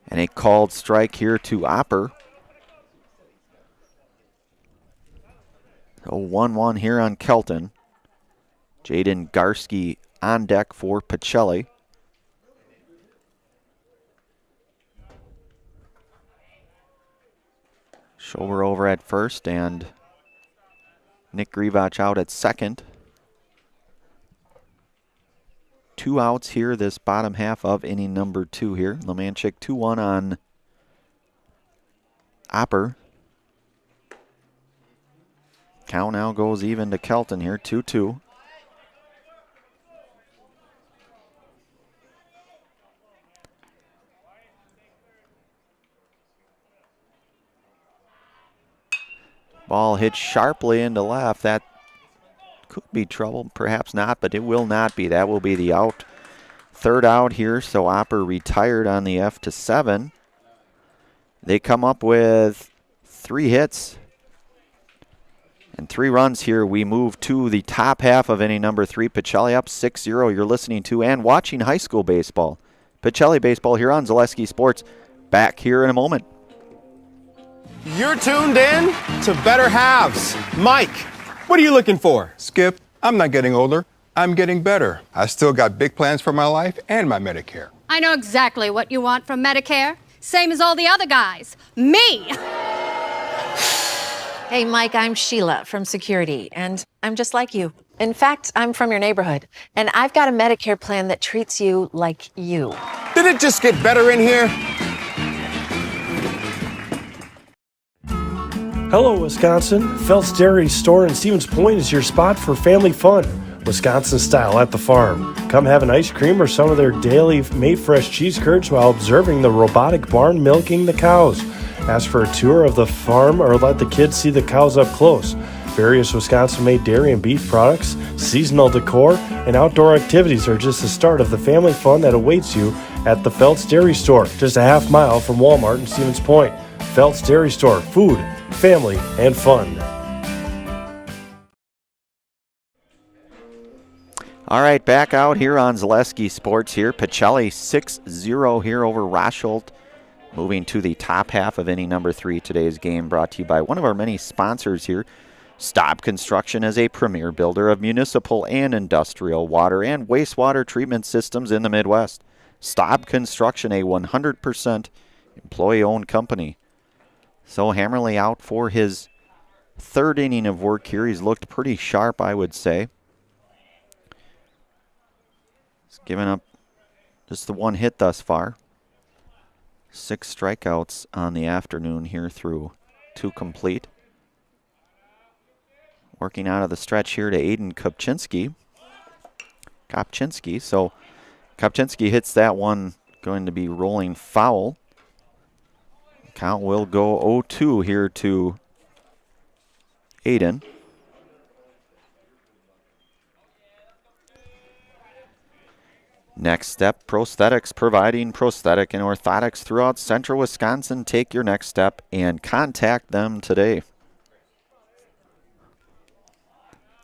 And a called strike here to Opper. So 1-1 here on Kelton. Jaden Garski on deck for Pacelli. Schober over at first and Nick Grivach out at second. 2 outs here, this bottom half of inning number 2 here. Lemanchek 2-1 on Opper. Count now goes even to Kelton here, 2-2. Ball hit sharply into left. That could be trouble, perhaps not, but it will not be. That will be the out. Third out here, so Opper retired on the F to 7. They come up with 3 hits and 3 runs here. We move to the top half of inning number 3. Pacelli up 6-0. You're listening to and watching high school baseball. Pacelli baseball here on Zaleski Sports. Back here in a moment.
You're tuned in to Better Halves. Mike, what are you looking for?
Skip, I'm not getting older. I'm getting better. I still got big plans for my life and my Medicare.
I know exactly what you want from Medicare. Same as all the other guys. Me!
Hey, Mike, I'm Sheila from Security, and I'm just like you. In fact, I'm from your neighborhood, and I've got a Medicare plan that treats you like you.
Did it just get better in here?
Hello, Wisconsin. Felt's Dairy Store in Stevens Point is your spot for family fun. Wisconsin style at the farm. Come have an ice cream or some of their daily made fresh cheese curds while observing the robotic barn milking the cows. Ask for a tour of the farm or let the kids see the cows up close. Various Wisconsin-made dairy and beef products, seasonal decor, and outdoor activities are just the start of the family fun that awaits you at the Felt's Dairy Store, just a half mile from Walmart in Stevens Point. Felt's Dairy Store, food, family, and fun.
All right, back out here on Zaleski Sports here. Pacelli 6-0 here over Rosholt. Moving to the top half of inning number 3. Today's game brought to you by one of our many sponsors here. Staub Construction is a premier builder of municipal and industrial water and wastewater treatment systems in the Midwest. Staub Construction, a 100% employee-owned company. So Hammerly out for his third inning of work here. He's looked pretty sharp, I would say. He's given up just the one hit thus far. 6 strikeouts on the afternoon here through 2 complete. Working out of the stretch here to Aiden Kopczynski. So Kopczynski hits that one, going to be rolling foul. Count will go 0-2 here to Aiden. Next step, Prosthetics, providing prosthetic and orthotics throughout central Wisconsin. Take your next step and contact them today.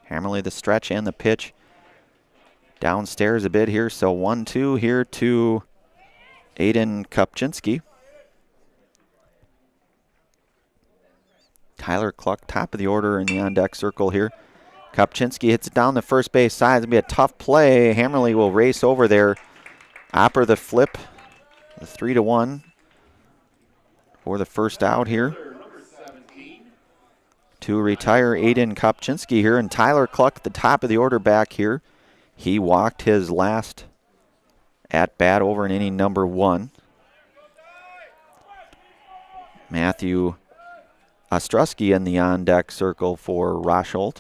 Hammerly the stretch and the pitch. Downstairs a bit here, so 1-2 here to Aiden Kopczynski. Tyler Cluck, top of the order in the on-deck circle here. Kopczynski hits it down the first base side. It's going to be a tough play. Hammerly will race over there. Opper the flip. The 3-1 for the first out here. To retire Aiden Kopczynski here. And Tyler Cluck, the top of the order back here. He walked his last at-bat over in inning number 1. Matthew Ostrowski in the on-deck circle for Rosholt.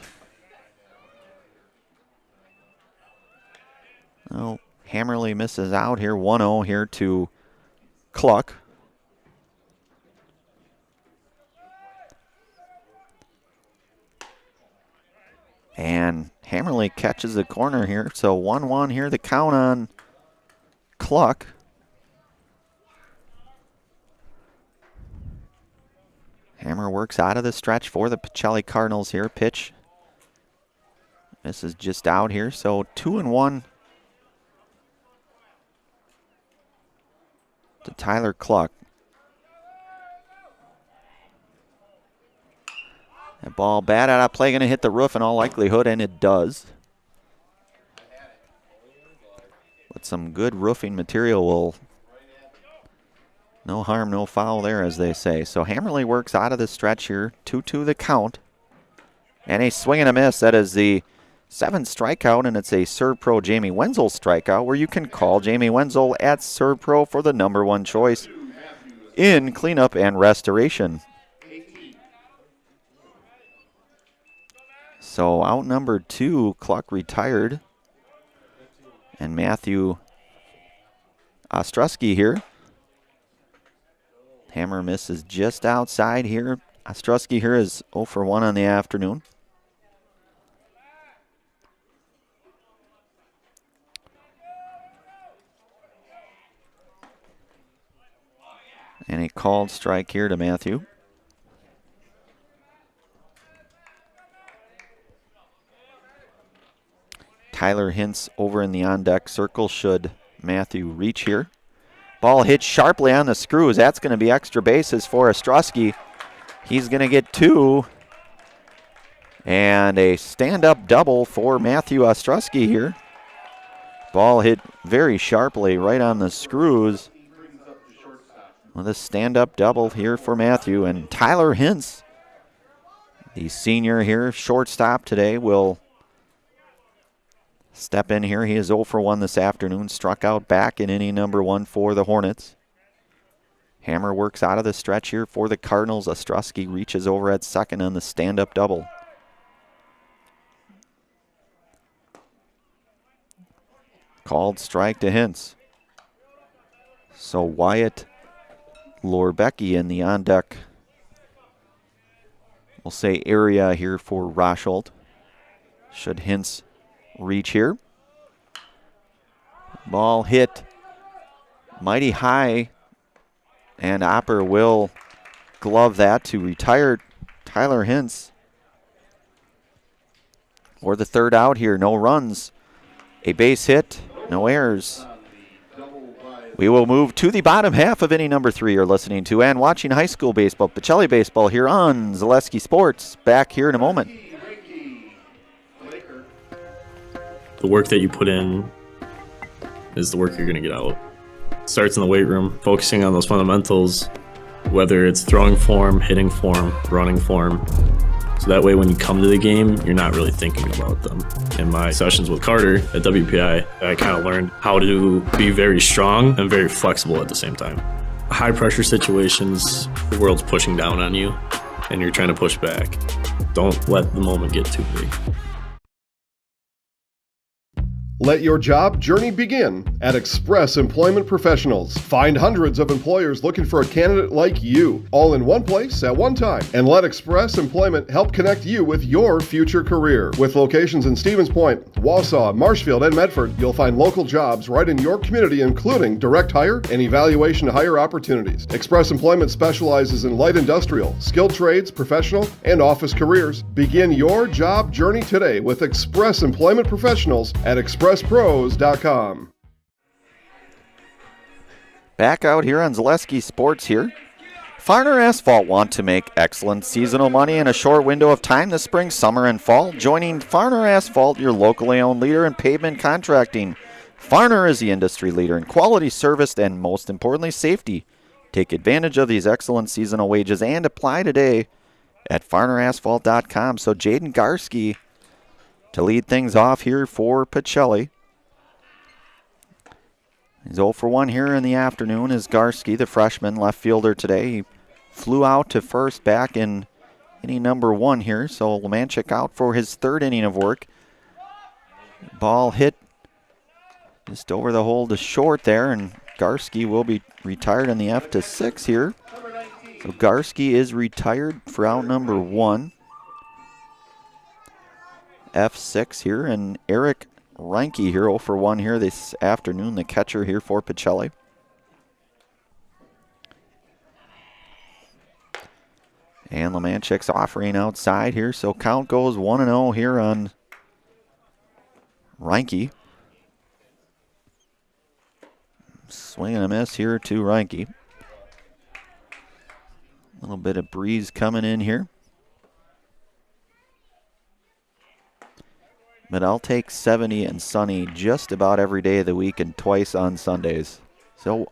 Oh, Hammerly misses out here. 1-0 here to Cluck. And Hammerly catches the corner here. So 1-1 here, the count on Cluck. Hammer works out of the stretch for the Pacelli Cardinals here. Pitch. This is just out here. So 2-1 to Tyler Cluck. That ball bad out of play, going to hit the roof in all likelihood, and it does. But some good roofing material will, no harm, no foul there, as they say. So Hammerly works out of the stretch here. 2-2 the count. And a swing and a miss. That is the 7th strikeout, and it's a ServPro Jamie Wenzel strikeout, where you can call Jamie Wenzel at ServPro for the #1 choice in cleanup and restoration. So out number 2, Cluck retired. And Matthew Ostrowski here. Hammer misses just outside here. Ostrowski here is 0 for 1 on the afternoon. And a called strike here to Matthew. Tyler Hintz over in the on-deck circle should Matthew reach here. Ball hit sharply on the screws. That's going to be extra bases for Ostrowski. He's going to get 2. And a stand-up double for Matthew Ostrowski here. Ball hit very sharply right on the screws. With a stand-up double here for Matthew. And Tyler Hintz, the senior here, shortstop today, will step in here. He is 0 for 1 this afternoon. Struck out back in inning number 1 for the Hornets. Hammer works out of the stretch here for the Cardinals. Ostrowski reaches over at second on the stand-up double. Called strike to Hintz. So Wyatt Lorbecki in the on-deck, we'll say, area here for Rosholt. Should Hintz reach here. Ball hit mighty high, and Opper will glove that to retire Tyler Hintz. For the third out here, no runs, a base hit, no errors. We will move to the bottom half of inning number 3. You're listening to and watching high school baseball, Pacelli baseball here on Zaleski Sports. Back here in a moment.
The work that you put in is the work you're going to get out. Starts in the weight room, focusing on those fundamentals, whether it's throwing form, hitting form, running form. So that way when you come to the game, you're not really thinking about them. In my sessions with Carter at WPI, I kind of learned how to be very strong and very flexible at the same time. High pressure situations, the world's pushing down on you and you're trying to push back. Don't let the moment get too big.
Let your job journey begin at Express Employment Professionals. Find hundreds of employers looking for a candidate like you, all in one place at one time. And let Express Employment help connect you with your future career. With locations in Stevens Point, Wausau, Marshfield, and Medford, you'll find local jobs right in your community, including direct hire and evaluation to hire opportunities. Express Employment specializes in light industrial, skilled trades, professional, and office careers. Begin your job journey today with Express Employment Professionals at expresspros.com.
Back out here on Zaleski Sports here. Farner Asphalt want to make excellent seasonal money in a short window of time this spring, summer, and fall. Joining Farner Asphalt, your locally owned leader in pavement contracting. Farner is the industry leader in quality service and, most importantly, safety. Take advantage of these excellent seasonal wages and apply today at farnerasphalt.com. So Jaden Garski to lead things off here for Pacelli. He's 0 for 1 here in the afternoon as Garski, the freshman left fielder today. He flew out to first back in inning number 1 here, so Lemanchik out for his third inning of work. Ball hit just over the hole to short there, and Garski will be retired in the F6 here. So Garski is retired for out number 1. F6 here, and Eric Reinke here, 0 for 1 here this afternoon, the catcher here for Pacelli. And Lemanchik's offering outside here, so count goes 1-0 here on Reinke. Swing and a miss here to Reinke. A little bit of breeze coming in here. But I'll take 70 and sunny just about every day of the week and twice on Sundays. So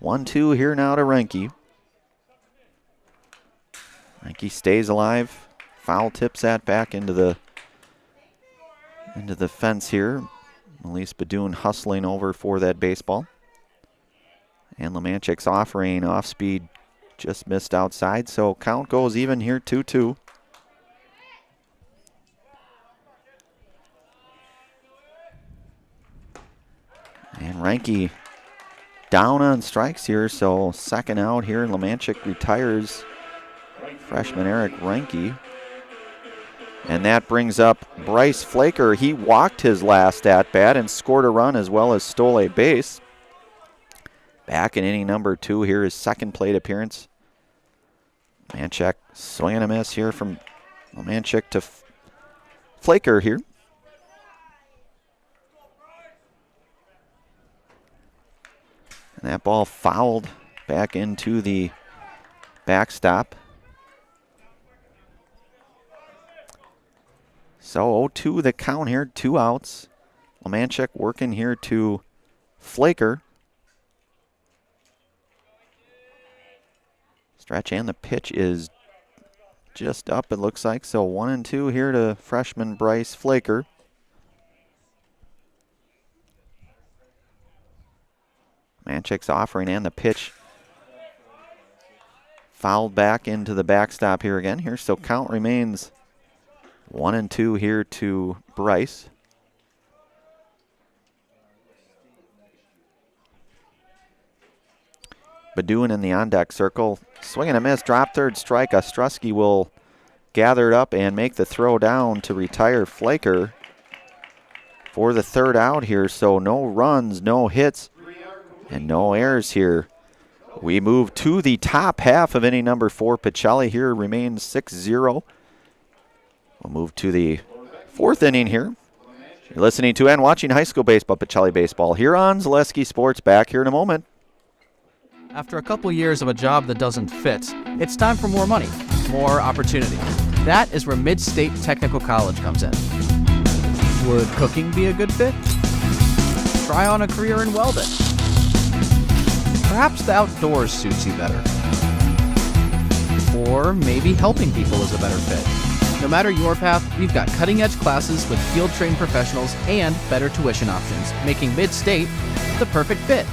1-2 here now to Reinke. Reinke stays alive. Foul tips that back into the fence here. Elise Badoon hustling over for that baseball. And Lemanchik's offering off speed just missed outside. So count goes even here, 2-2. And Reinke down on strikes here, so second out here. Lemanchik retires freshman Eric Reinke. And that brings up Bryce Flaker. He walked his last at-bat and scored a run as well as stole a base. Back in inning number 2 here, his second plate appearance. Lemanchik swing and a miss here from Lemanchik to Flaker here. And that ball fouled back into the backstop. So 0-2 the count here, 2 outs. Lemanchuk working here to Flaker. Stretch and the pitch is just up, it looks like. So 1-2 here to freshman Bryce Flaker. Manchik's offering and the pitch fouled back into the backstop here again. Here, so count remains 1-2 here to Bryce. Badun in the on-deck circle. Swing and a miss, drop third strike. Ostrowski will gather it up and make the throw down to retire Flaker for the third out here. So no runs, no hits, and no errors here. We move to the top half of inning number 4. Pacelli here remains 6-0. We'll move to the 4th inning here. You're listening to and watching high school baseball, Pacelli Baseball, here on Zaleski Sports. Back here in a moment.
After a couple years of a job that doesn't fit, it's time for more money, more opportunity. That is where Mid-State Technical College comes in. Would cooking be a good fit? Try on a career in welding. Perhaps the outdoors suits you better. Or maybe helping people is a better fit. No matter your path, we've got cutting-edge classes with field-trained professionals and better tuition options, making Mid-State the perfect fit.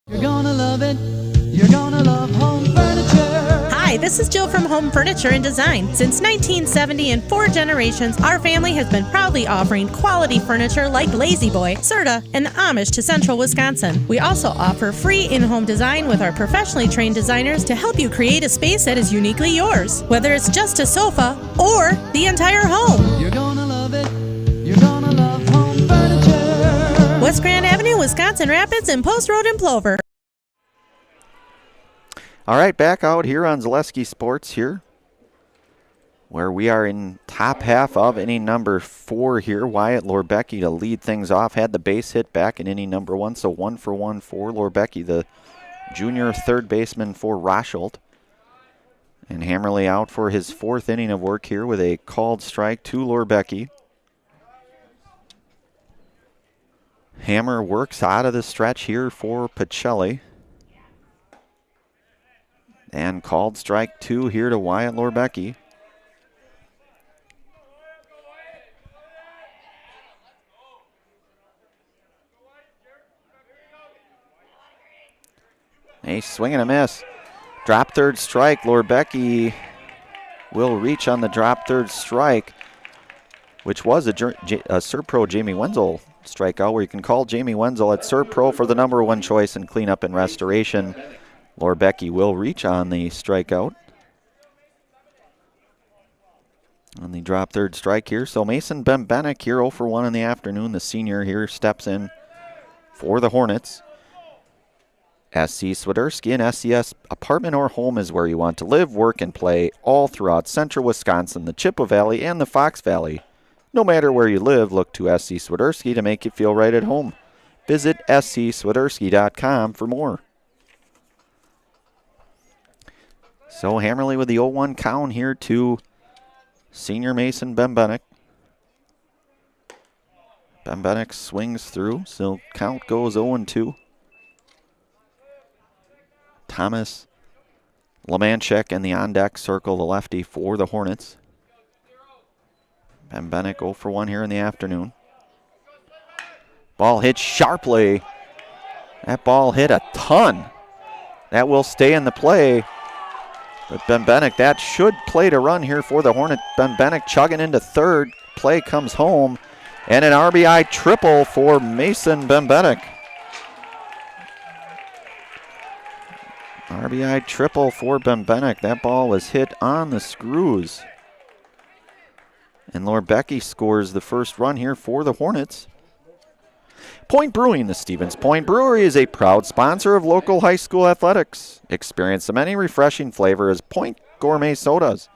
You're gonna love it. You're gonna love home furniture.
Hi, this is Jill from Home Furniture and Design. Since 1970 and 4 generations, our family has been proudly offering quality furniture like Lazy Boy, Serta, and the Amish to Central Wisconsin. We also offer free in-home design with our professionally trained designers to help you create a space that is uniquely yours, whether it's just a sofa or the entire home.
You're gonna love it. You're gonna love home furniture.
West Grand Avenue, Wisconsin Rapids, and Post Road in Plover.
All right, back out here on Zaleski Sports here, where we are in top half of inning number 4 here. Wyatt Lorbecki to lead things off, had the base hit back in inning number 1, so 1-for-1 for Lorbecki, the junior third baseman for Rosholt. And Hammerly out for his 4th inning of work here with a called strike to Lorbecki. Hammer works out of the stretch here for Pacelli. And called strike 2 here to Wyatt Lorbecki. A swing and a miss. Drop third strike. Lorbecki will reach on the drop third strike, which was a Serpro Jamie Wenzel strikeout, where you can call Jamie Wenzel at Serpro for the number 1 choice in cleanup and restoration. Lorbecki will reach on the strikeout on the drop third strike here. So Mason Bembenek here 0-for-1 in the afternoon. The senior here steps in for the Hornets. SC Swiderski and SCS apartment or home is where you want to live, work, and play all throughout central Wisconsin, the Chippewa Valley, and the Fox Valley. No matter where you live, look to SC Swiderski to make you feel right at home. Visit scswiderski.com for more. So Hammerly with the 0-1 count here to senior Mason Bembenek. Bembenek swings through, so count goes 0-2. Thomas Lemanchuk in the on-deck circle, the lefty for the Hornets. Bembenek 0-for-1 here in the afternoon. Ball hit sharply. That ball hit a ton. That will stay in the play. But Bembenek, that should play to run here for the Hornet. Bembenek chugging into third. Play comes home. And an RBI triple for Mason Bembenek. RBI triple for Bembenek. That ball was hit on the screws. And Lorbecki scores the first run here for the Hornets. Point Brewing, the Stevens Point Brewery, is a proud sponsor of local high school athletics. Experience the many refreshing flavors Point Gourmet Sodas.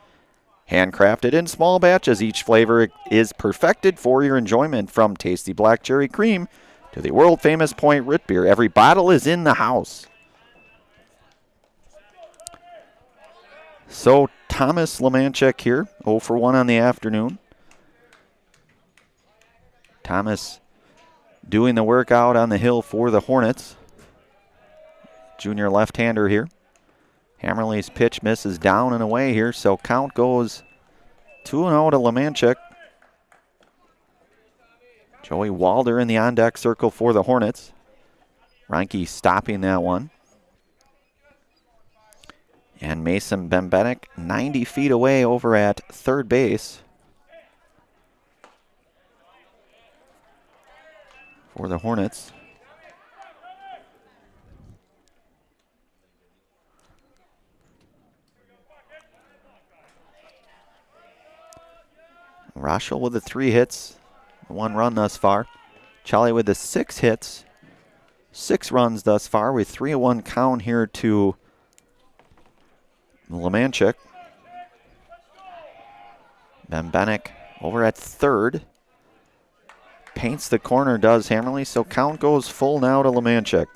Handcrafted in small batches, each flavor is perfected for your enjoyment, from tasty black cherry cream to the world-famous Point Root Beer. Every bottle is in the house. So Thomas Lemanchuk here, 0 for 1 on the afternoon. Thomas doing the work out on the hill for the Hornets. Junior left-hander here. Hammerly's pitch misses down and away here, so count goes 2-0 to Lemanchuk. Joey Walder in the on-deck circle for the Hornets. Reinke stopping that one. And Mason Bembenek 90 feet away over at third base for the Hornets. Rosholt with the 3 hits, 1 run thus far. Charlie with the 6 hits, 6 runs thus far with 3-1 count here to Lemanchuk. Bembenek over at third. Paints the corner, does Hammerly, so count goes full now to Lemanchuk.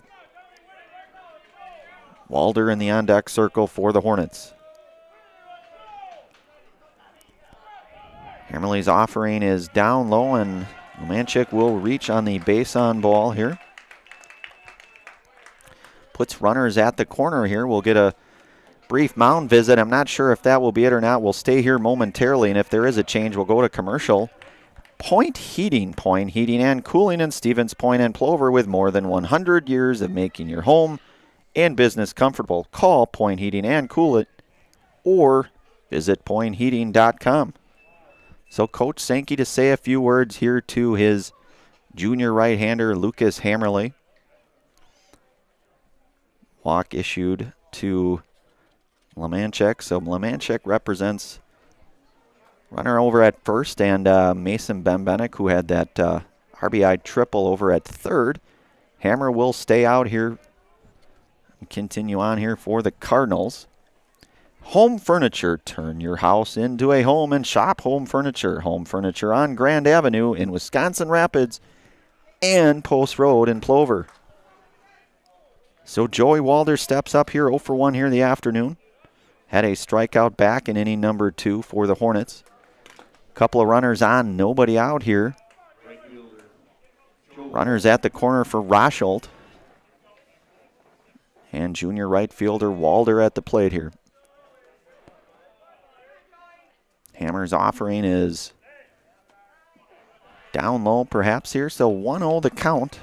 Walder in the on-deck circle for the Hornets. Hammerly's offering is down low, and Lemanchuk will reach on the base-on ball here. Puts runners at the corner here. We'll get a brief mound visit. I'm not sure if that will be it or not. We'll stay here momentarily, and if there is a change, we'll go to commercial. Point Heating and Cooling in Stevens Point and Plover, with more than 100 years of making your home and business comfortable. Call Point Heating and Cool It or visit pointheating.com. So Coach Sankey to say a few words here to his junior right-hander, Lucas Hammerly. Walk issued to Lemanchuk. So Lemanchuk represents runner over at first, and Mason Bembenek, who had that RBI triple over at third. Hammer will stay out here and continue on here for the Cardinals. Home Furniture. Turn your house into a home and shop Home Furniture. Home Furniture on Grand Avenue in Wisconsin Rapids and Post Road in Plover. So Joey Walder steps up here, 0 for 1 here in the afternoon. Had a strikeout back in inning number 2 for the Hornets. Couple of runners on, nobody out here. Runners at the corner for Rosholt. And junior right fielder Walder at the plate here. Hammer's offering is down low perhaps here, so 1-0 the count.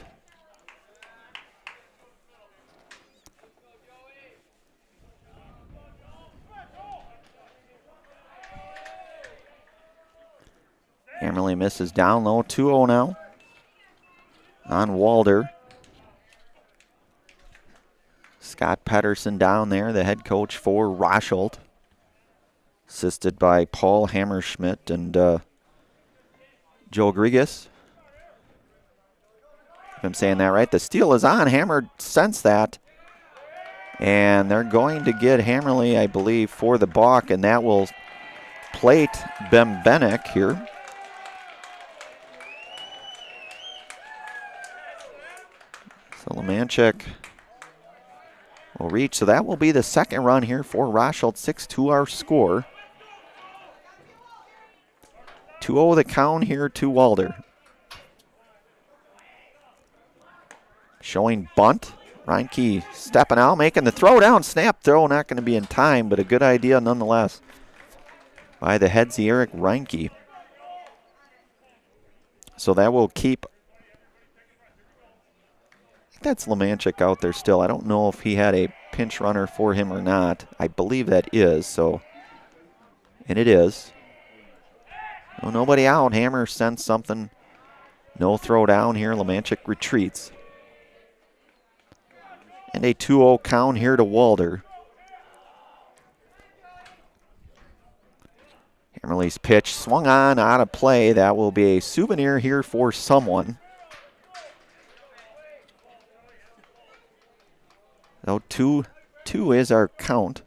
Hammerly misses down low, 2-0 now on Walder. Scott Pedersen down there, the head coach for Rosholt. Assisted by Paul Hammerschmidt and Joe Grigas. If I'm saying that right. The steal is on. Hammer sensed that. And they're going to get Hammerly, I believe, for the balk, and that will plate Bembenek here. So Lemanchuk will reach. So that will be the second run here for Rosholt. 6-2 our score. 2-0 the count here to Walder. Showing bunt. Reinke stepping out, making the throw down. Snap throw, not going to be in time, but a good idea nonetheless by the headsy Eric Reinke. So that will keep. I think that's Lemanchuk out there still. I don't know if he had a pinch runner for him or not. I believe that is, so. And it is. Well, nobody out. Hammer sends something. No throw down here. Lemanchuk retreats. And a 2-0 count here to Walder. Hammerly's pitch swung on, out of play. That will be a souvenir here for someone. So 2-2 is our count.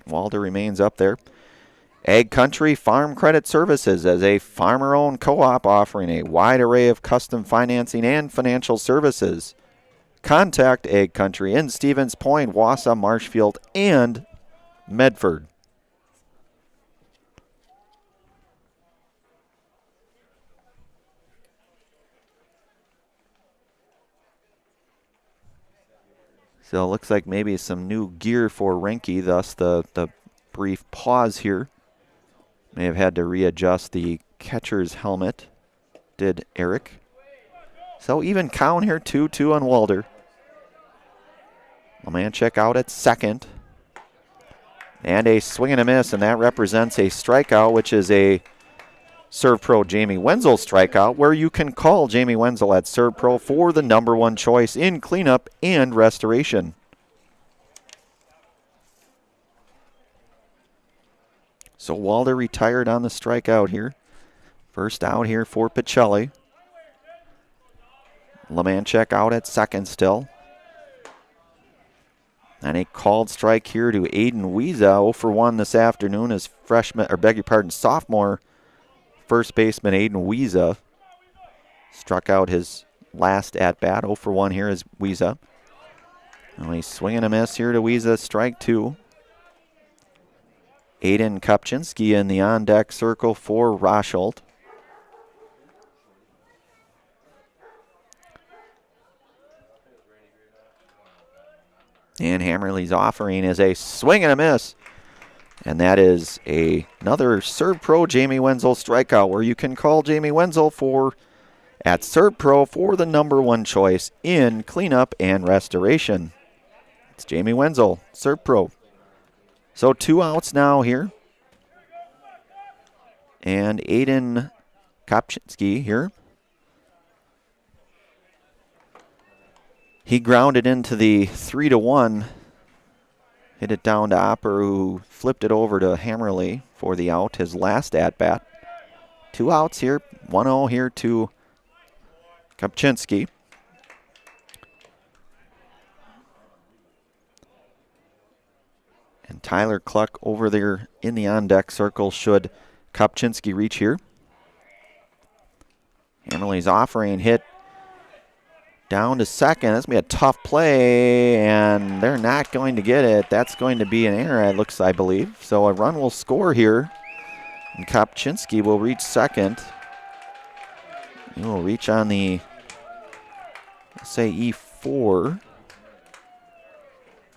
Walder remains up there. Ag Country Farm Credit Services as a farmer-owned co-op offering a wide array of custom financing and financial services. Contact Ag Country in Stevens Point, Wausau, Marshfield, and Medford. So it looks like maybe some new gear for Renke, thus the brief pause here. May have had to readjust the catcher's helmet, did Eric. So even count here, 2-2 on Walder. Lemanchek out at second. And a swing and a miss, and that represents a strikeout, which is a Serve Pro Jamie Wenzel strikeout, where you can call Jamie Wenzel at Serve Pro for the #1 choice in cleanup and restoration. So Walder retired on the strikeout here. First out here for Pacelli. Lemanchek out at second still. And a called strike here to Aiden Wiesa, 0 for 1 this afternoon as sophomore first baseman Aiden Wiesa struck out his last at-bat. 0 for 1 here is Wiesa. Well, he's swinging a miss here to Wiesa, strike 2. Aiden Kopczynski in the on-deck circle for Rosholt. And Hammerly's offering is a swing and a miss. And that is another Serve Pro Jamie Wenzel strikeout, where you can call Jamie Wenzel at Serve Pro for the #1 choice in cleanup and restoration. It's Jamie Wenzel, Serve Pro. So 2 outs now here. And Aiden Kopczynski here. He grounded into the 3-1. Hit it down to Opper, who flipped it over to Hammerly for the out, his last at-bat. 2 outs here, 1-0 here to Kopczynski. And Tyler Cluck over there in the on-deck circle should Kopczynski reach here. Hammerly's offering hit down to second. That's going to be a tough play, and they're not going to get it. That's going to be an error, it looks, I believe. So a run will score here, and Kopczynski will reach second. He will reach on the, let's say, E4.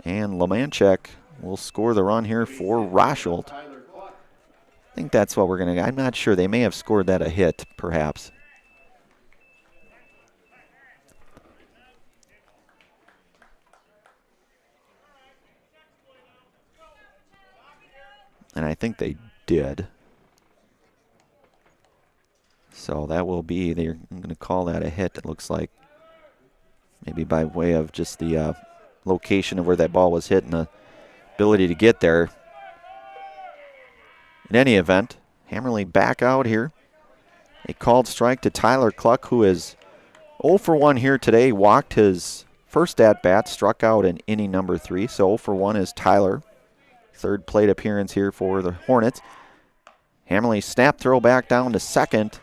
And Lemanchek will score the run here for Rosholt. I think that's what we're going to, I'm not sure. They may have scored that a hit, perhaps. And I think they did. So that will be, I'm going to call that a hit, it looks like. Maybe by way of just the location of where that ball was hit and the ability to get there. In any event, Hammerly back out here. A called strike to Tyler Cluck, who is 0 for 1 here today. Walked his first at-bat, struck out in inning number 3. So 0 for 1 is Tyler. Third plate appearance here for the Hornets. Hammerly snap throw back down to second.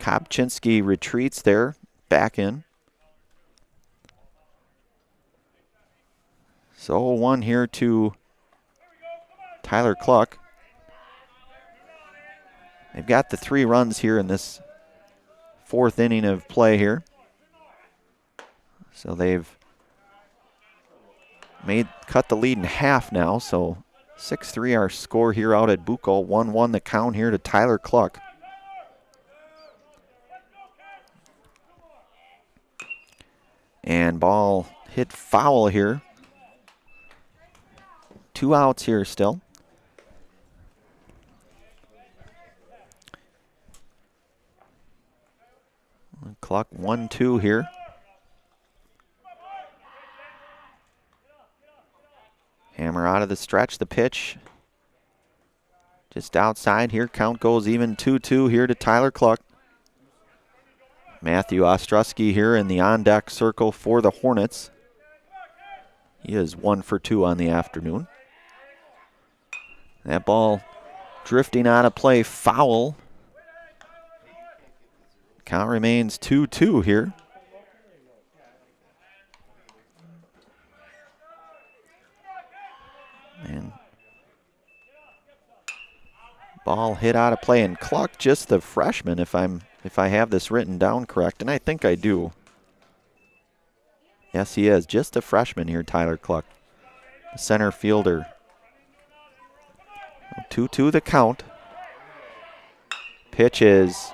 Kopczynski retreats there, back in. So 1 here to Tyler Cluck. They've got the 3 runs here in this 4th inning of play here. So they've cut the lead in half now, so 6-3 our score here out at Bucol. 1-1 the count here to Tyler Cluck. And ball hit foul here. 2 outs here still. Cluck 1-2 here. Hammer out of the stretch, the pitch. Just outside here, count goes even 2-2 here to Tyler Cluck. Matthew Ostrowski here in the on-deck circle for the Hornets. He is 1 for 2 on the afternoon. That ball drifting out of play, foul. Count remains 2-2 here. Ball hit out of play, and Cluck, just the freshman, if I have this written down correct, and I think I do. Yes, he is. Just a freshman here, Tyler Cluck. The center fielder. 2-2 the count. Pitch is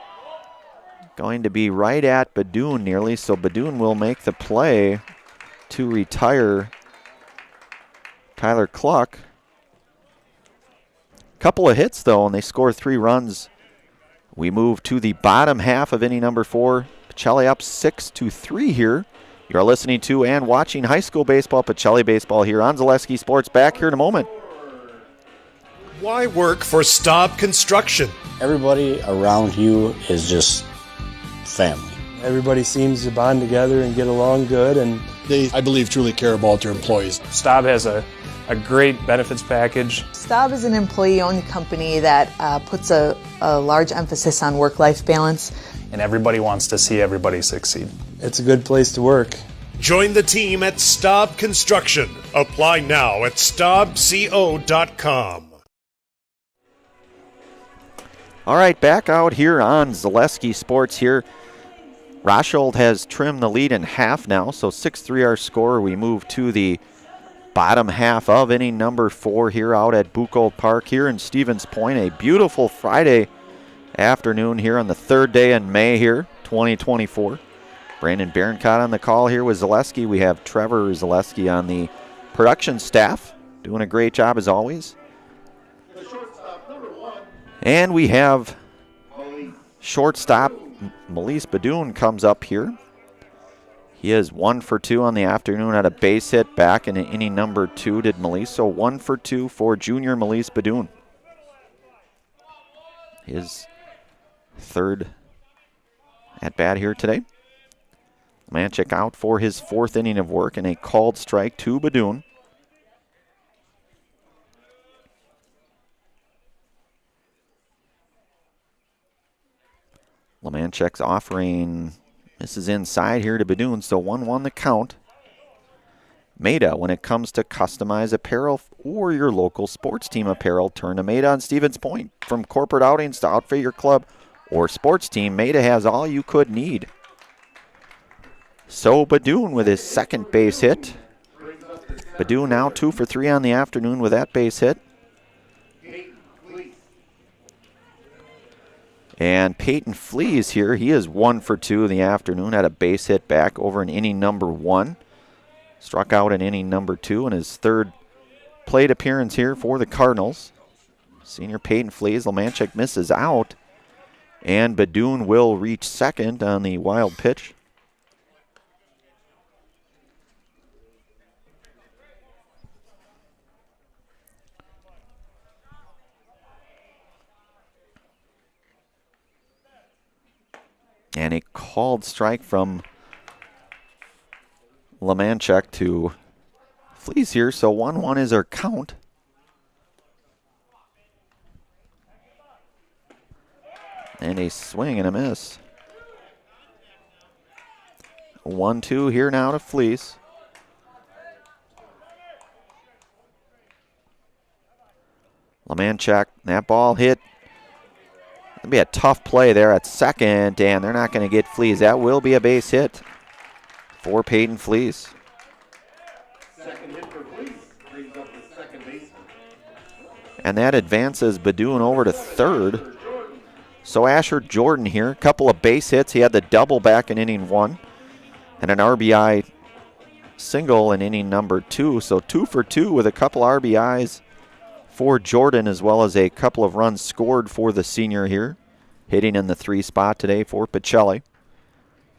going to be right at Badoon nearly, so Badoon will make the play to retire Tyler Cluck. Couple of hits, though, and they score 3 runs. We move to the bottom half of inning number 4. Pacelli up 6-3 here. You're listening to and watching high school baseball, Pacelli baseball here on Zaleski Sports. Back here in a moment.
Why work for Staub Construction?
Everybody around you is just family.
Everybody seems to bond together and get along good, and
They, I believe, truly care about their employees.
Staub has a great benefits package.
Staub is an employee-owned company that puts a large emphasis on work-life balance.
And everybody wants to see everybody succeed.
it's a good place to work.
Join the team at Staub Construction. Apply now at staubco.com.
All right, back out here on Zaleski Sports here. Rosholt has trimmed the lead in half now, so 6-3 our score. We move to the bottom half of inning number 4 here out at Buchholz Park here in Stevens Point. A beautiful Friday afternoon here on the 3rd day in May here, 2024. Brandon Berencott on the call here with Zaleski. We have Trevor Zaleski on the production staff, doing a great job as always. And we have shortstop Melise Badoon comes up here. He is 1 for 2 on the afternoon, had a base hit back in inning number 2, did Melise. So 1 for 2 for junior Melise Badoon. His 3rd at bat here today. Manchik out for his 4th inning of work and a called strike to Badoon. Lemanchek's offering, this is inside here to Badoon, so 1-1 the count. Maida, when it comes to customized apparel or your local sports team apparel, turn to Maida on Stevens Point. From corporate outings to outfit your club or sports team, Maida has all you could need. So Badoon with his 2nd base hit. Badoon now 2 for 3 on the afternoon with that base hit. And Peyton Flees here, he is 1 for 2 in the afternoon, had a base hit back over in inning number 1. Struck out in inning number 2 in his 3rd plate appearance here for the Cardinals. Senior Peyton Flees, Lemanchik misses out. And Badoon will reach 2nd on the wild pitch. And a called strike from Lemanchik to Flees here, so 1-1 is our count. And a swing and a miss. 1-2 here now to Flees. Lemanchik, that ball hit. It'll be a tough play there at 2nd, and they're not going to get Flees. That will be a base hit for Peyton Flees.
Second hit for Flees brings up the second baseman.
And that advances Badoon over to 3rd. So Asher Jordan here, a couple of base hits. He had the double back in inning 1 and an RBI single in inning number 2. So 2 for 2 with a couple RBIs for Jordan, as well as a couple of runs scored for the senior here. Hitting in the 3 spot today for Pacelli.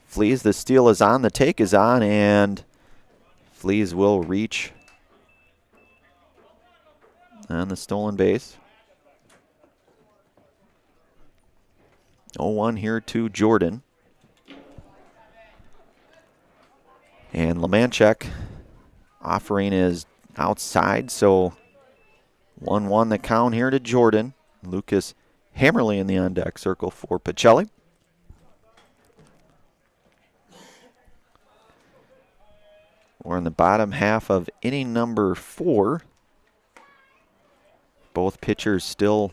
Flees, the steal is on, the take is on, and Flees will reach on the stolen base. 0-1 here to Jordan. And Lemanchik offering is outside, so 1-1 the count here to Jordan. Lucas Hammerly in the on-deck circle for Pacelli. We're in the bottom half of inning number 4. Both pitchers still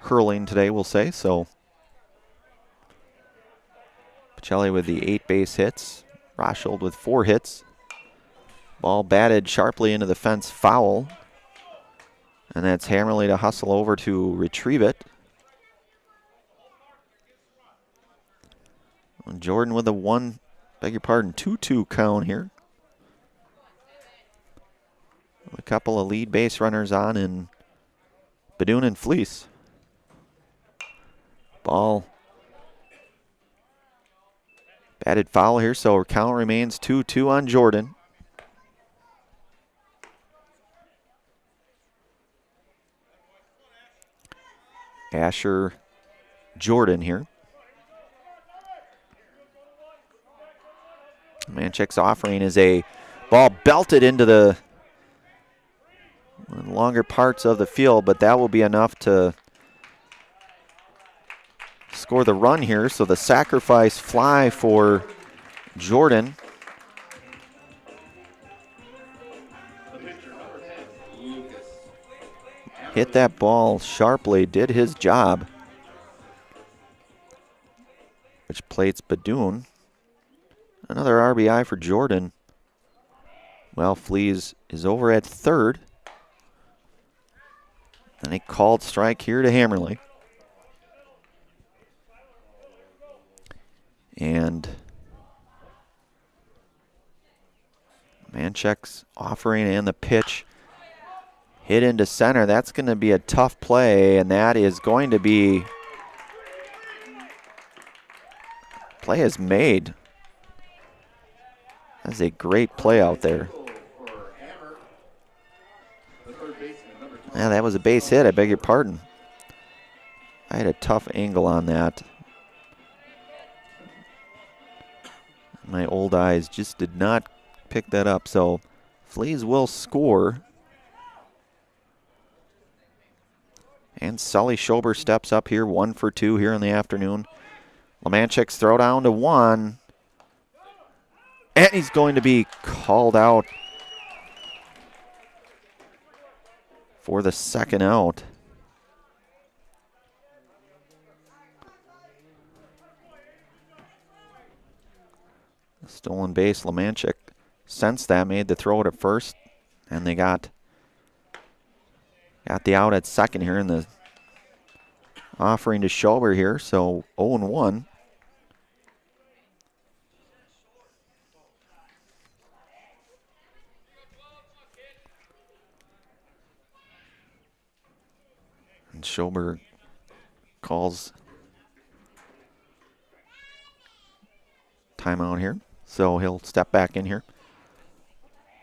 hurling today, we'll say. So Pacelli with the 8 base hits. Rosholt with 4 hits. Ball batted sharply into the fence, foul. And that's Hammerly to hustle over to retrieve it. And Jordan with a 2-2 count here. A couple of lead base runners on in Badun and Fleece. Ball batted foul here, so count remains 2-2 on Jordan. Asher Jordan here. Manchek's offering is a ball belted into the longer parts of the field, but that will be enough to score the run here. So the sacrifice fly for Jordan. Hit that ball sharply, did his job. Which plates Badun. Another RBI for Jordan. Well, Flees is over at third. And a called strike here to Hammerly. And Manchek's offering and the pitch hit into center. That's going to be a tough play, and that is going to be... Play is made. That's a great play out there. Yeah, that was a base hit. I beg your pardon. I had a tough angle on that. My old eyes just did not pick that up. So Flees will score. And Sully Schober steps up here, 1 for 2 here in the afternoon. Lemanchek's throw down to 1. And he's going to be called out for the second out. Stolen base, Lemanchek sensed that, made the throw to first, and they got the out at second here in the offering to Schober here, so 0-1. And Schober calls timeout here, so he'll step back in here.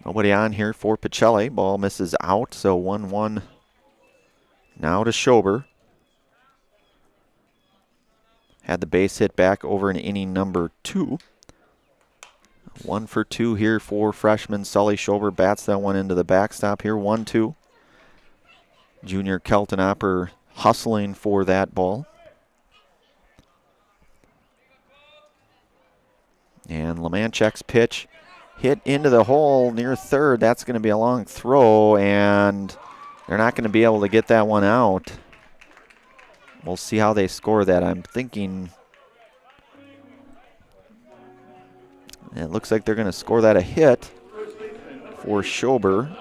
Nobody on here for Pacelli. Ball misses out, so 1-1 now to Schober. Had the base hit back over in inning number 2. 1 for 2 here for freshman Sully Schober. Bats that one into the backstop here, 1-2. Junior Kelton Opper hustling for that ball. And Lemanchek's pitch hit into the hole near third. That's going to be a long throw, and they're not going to be able to get that one out. We'll see how they score that. I'm thinking it looks like they're going to score that a hit for Schober.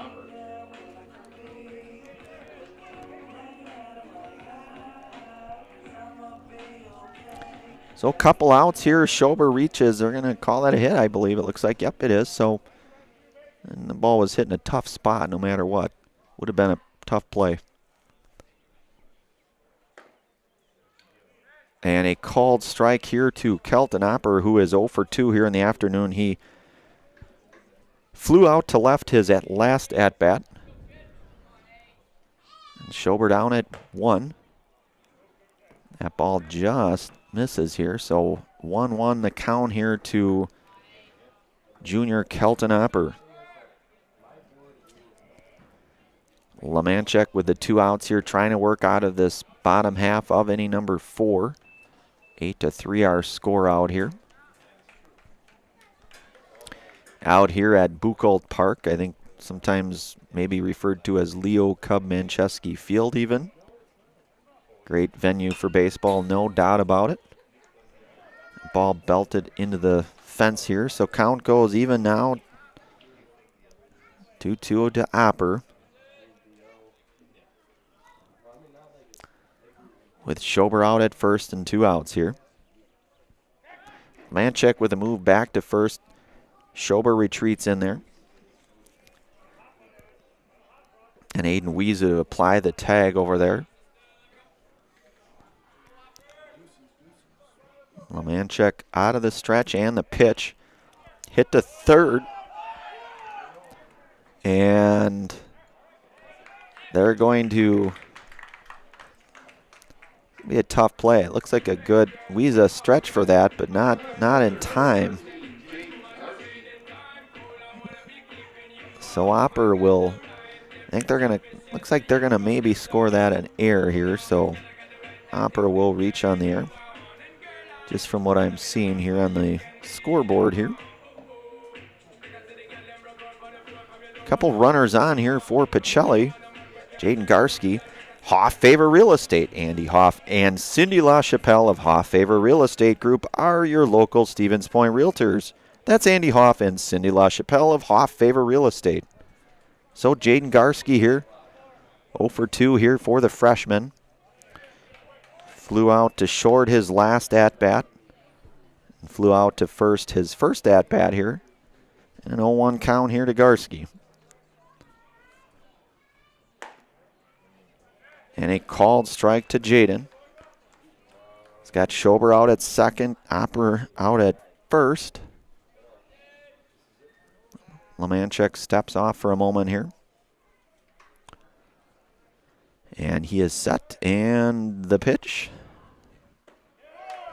So a couple outs here. Schober reaches. They're going to call that a hit, I believe. It looks like, yep, it is. So, and the ball was hitting a tough spot no matter what. Would have been a tough play. And a called strike here to Kelton Opper, who is 0 for 2 here in the afternoon. He flew out to left his last at-bat. And Schober down at 1. That ball just misses here, so 1-1 the count here to junior Kelton Opper. Lemanchek with the 2 outs here, trying to work out of this bottom half of inning number 4. 8-3 our score out here. Out here at Buchholz Park, I think sometimes maybe referred to as Leo Cub Manchesky Field even. Great venue for baseball, no doubt about it. Ball belted into the fence here, so count goes even now. 2-2 to Opper. With Schober out at first and 2 outs here. Manchek with a move back to first. Schober retreats in there. And Aiden Wiese to apply the tag over there. Lemanchek out of the stretch and the pitch. Hit to third. And they're going to be a tough play. It looks like a good Wiese stretch for that, but not in time. So Opper will, I think they're going to, looks like they're going to maybe score that an error here. So Opper will reach on the air. Just from what I'm seeing here on the scoreboard here. Couple runners on here for Pacelli. Jaden Garski. Hoff Favor Real Estate. Andy Hoff and Cindy LaChapelle of Hoff Favor Real Estate Group are your local Stevens Point Realtors. That's Andy Hoff and Cindy LaChapelle of Hoff Favor Real Estate. So Jaden Garski here. 0 for 2 here for the freshman. Flew out to short his last at-bat. Flew out to first his first at-bat here. And an 0-1 count here to Garski. And a called strike to Jaden. He's got Schober out at second, Opper out at first. Lemanchek steps off for a moment here. And he is set, and the pitch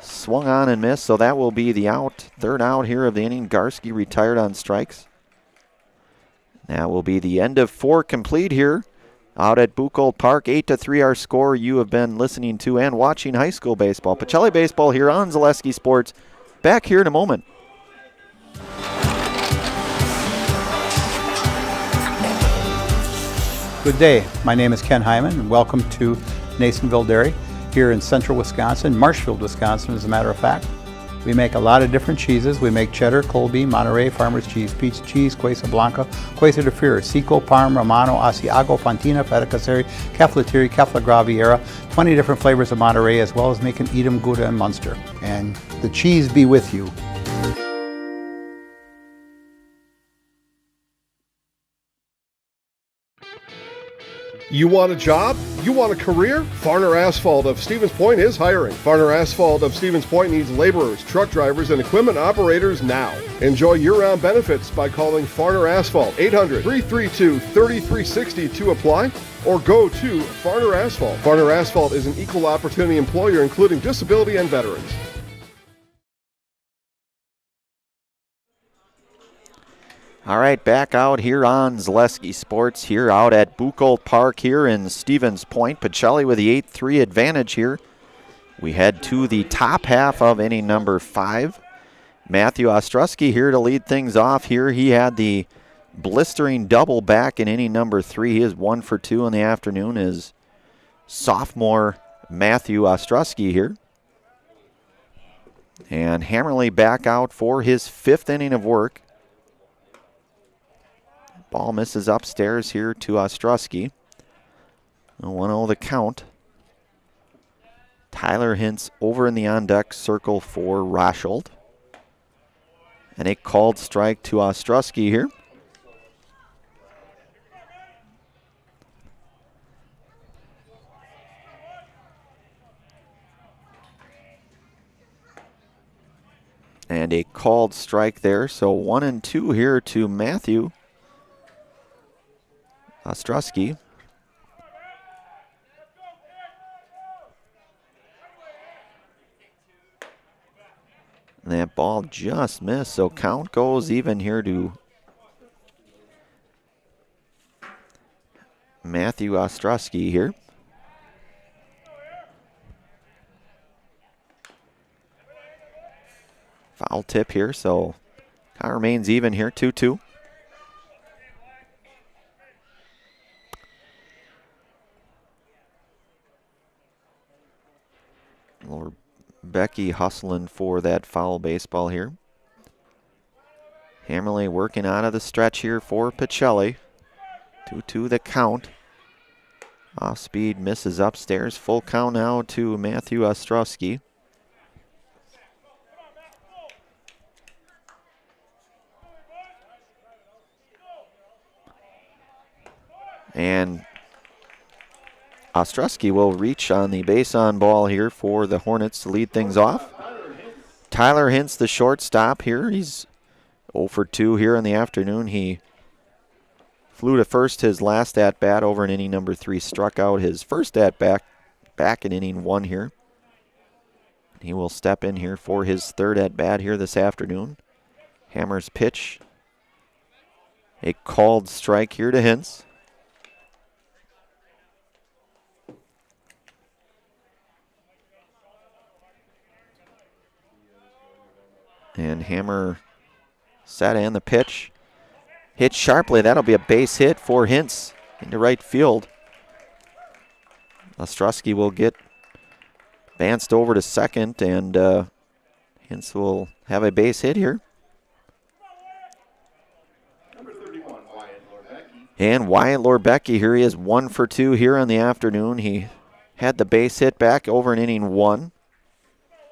swung on and missed, so that will be the out. Third out here of the inning. Garski retired on strikes. That will be the end of 4 complete here out at Buchholz Park. 8-3 our score. You have been listening to and watching high school baseball. Pacelli baseball here on Zaleski Sports. Back here in a moment.
Good day. My name is Ken Hyman, and welcome to Nasonville Dairy here in central Wisconsin, Marshfield, Wisconsin, as a matter of fact. We make a lot of different cheeses. We make cheddar, Colby, Monterey, Farmer's Cheese, Peach Cheese, Quesa Blanca, Quesa de Freer, Seco, Parm, Romano, Asiago, Fontina, Feta Caseri, Caflateri, Cafla Graviera, 20 different flavors of Monterey, as well as making Edam, Gouda, and Munster. And the cheese be with you.
You want a job? You want a career? Farner Asphalt of Stevens Point is hiring. Farner Asphalt of Stevens Point needs laborers, truck drivers, and equipment operators now. Enjoy year-round benefits by calling Farner Asphalt 800-332-3360 to apply, or go to Farner Asphalt. Farner Asphalt is an equal opportunity employer including disability and veterans.
All right, back out here on Zaleski Sports, here out at Buchholz Park here in Stevens Point. Pacelli with the 8-3 advantage here. We head to the top half of inning number 5. Matthew Ostrowski here to lead things off here. He had the blistering double back in inning number 3. He is 1 for 2 in the afternoon. Is sophomore Matthew Ostrowski here. And Hammerly back out for his 5th inning of work. Ball misses upstairs here to Ostrowski. 1-0 the count. Tyler Hintz over in the on-deck circle for Rosholt. And a called strike to Ostrowski here. And a called strike there. So 1-2 here to Matthew Ostrowski. And that ball just missed, so count goes even here to Matthew Ostrowski here. Foul tip here, so count remains even here, 2-2. Lorbecky hustling for that foul baseball here. Hammerly working out of the stretch here for Pacelli. 2-2 the count. Off speed misses upstairs. Full count now to Matthew Ostrowski. And Ostrowski will reach on the base on ball here for the Hornets to lead things off. Tyler Hintz, the shortstop here. He's 0 for 2 here in the afternoon. He flew to first his last at-bat over in inning number 3. Struck out his first at-bat back in inning 1 here. He will step in here for his third at-bat here this afternoon. Hammer's pitch. A called strike here to Hintz. And Hammer set and the pitch. Hit sharply. That'll be a base hit for Hintz into right field. Ostrowski will get advanced over to second, and Hintz will have a base hit here. And Wyatt Lorbecky, here he is 1 for 2 here in the afternoon. He had the base hit back over in inning 1.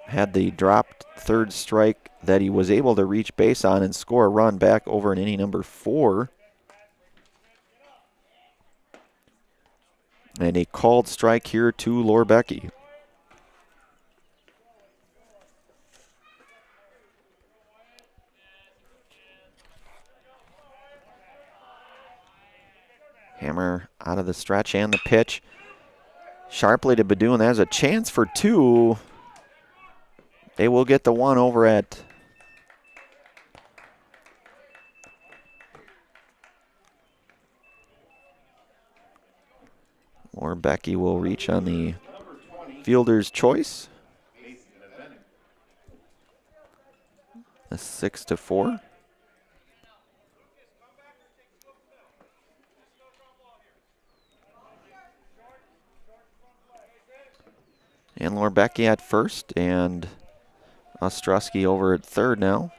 Had the dropped third strike that he was able to reach base on and score a run back over in inning number 4. And a called strike here to Lorbecky. Hammer out of the stretch and the pitch. Sharply to Badun. There's a chance for 2. They will get the 1 over at Lorbecky will reach on the fielder's choice. A 6-4. And Lorbecky at first, and Ostrowski over at third now.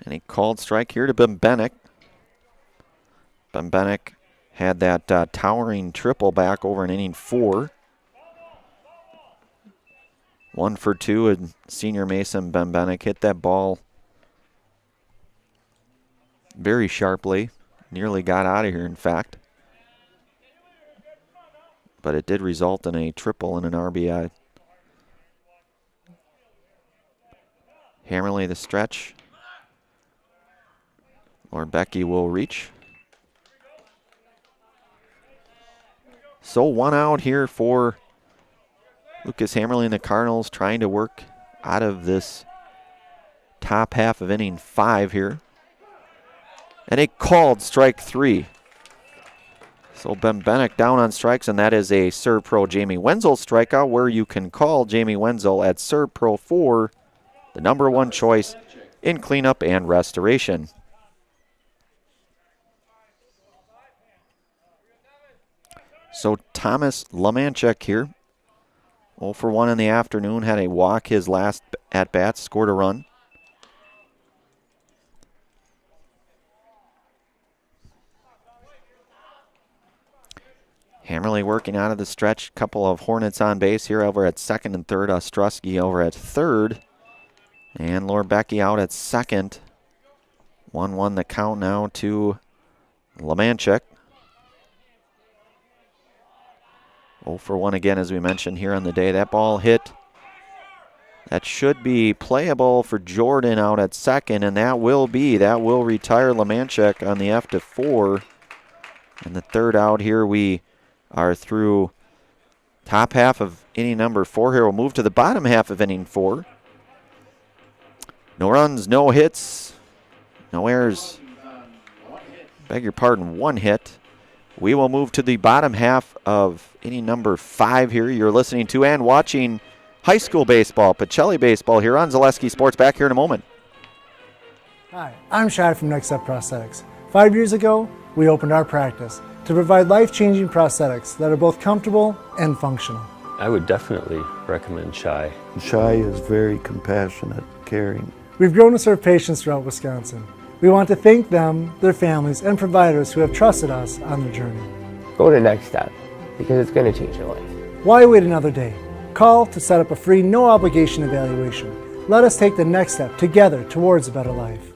And a called strike here to Bembenek. Bembenek had that towering triple back over in inning 4. 1 for 2, and senior Mason Bembenek hit that ball very sharply. Nearly got out of here, in fact. But it did result in a triple and an RBI. Hammerly the stretch. Lorbecky will reach. So 1 out here for Lucas Hammerly and the Cardinals, trying to work out of this top half of inning 5 here. And a called strike 3. So Bembenek down on strikes, and that is a Serve Pro Jamie Wenzel strikeout, where you can call Jamie Wenzel at Serve Pro 4, the number 1 choice in cleanup and restoration. So Thomas Lamanchek here, 0 for 1 in the afternoon, had a walk his last at-bat, scored a run. Hammerly working out of the stretch. Couple of Hornets on base here over at second and third. Ostrowski over at third. And Lorbecky out at second. 1-1 the count now to Lamanchek. 0 for 1 again, as we mentioned here on the day. That ball hit. That should be playable for Jordan out at second, and that will retire Lamanchek on the F-4. And the third out here, we are through top half of inning number 4 here. We'll move to the bottom half of inning 4. No runs, no hits, no errors. Beg your pardon, 1 hit. We will move to the bottom half of inning number 5 here. You're listening to and watching high school baseball, Pacelli baseball here on Zaleski Sports. Back here in a moment.
Hi, I'm Shad from Next Up Prosthetics. 5 years ago, we opened our practice to provide life-changing prosthetics that are both comfortable and functional.
I would definitely recommend Chai.
Chai is very compassionate, caring.
We've grown to serve patients throughout Wisconsin. We want to thank them, their families, and providers who have trusted us on their journey.
Go to Next Step, because it's going to change your life.
Why wait another day? Call to set up a free, no-obligation evaluation. Let us take the next step together towards a better life.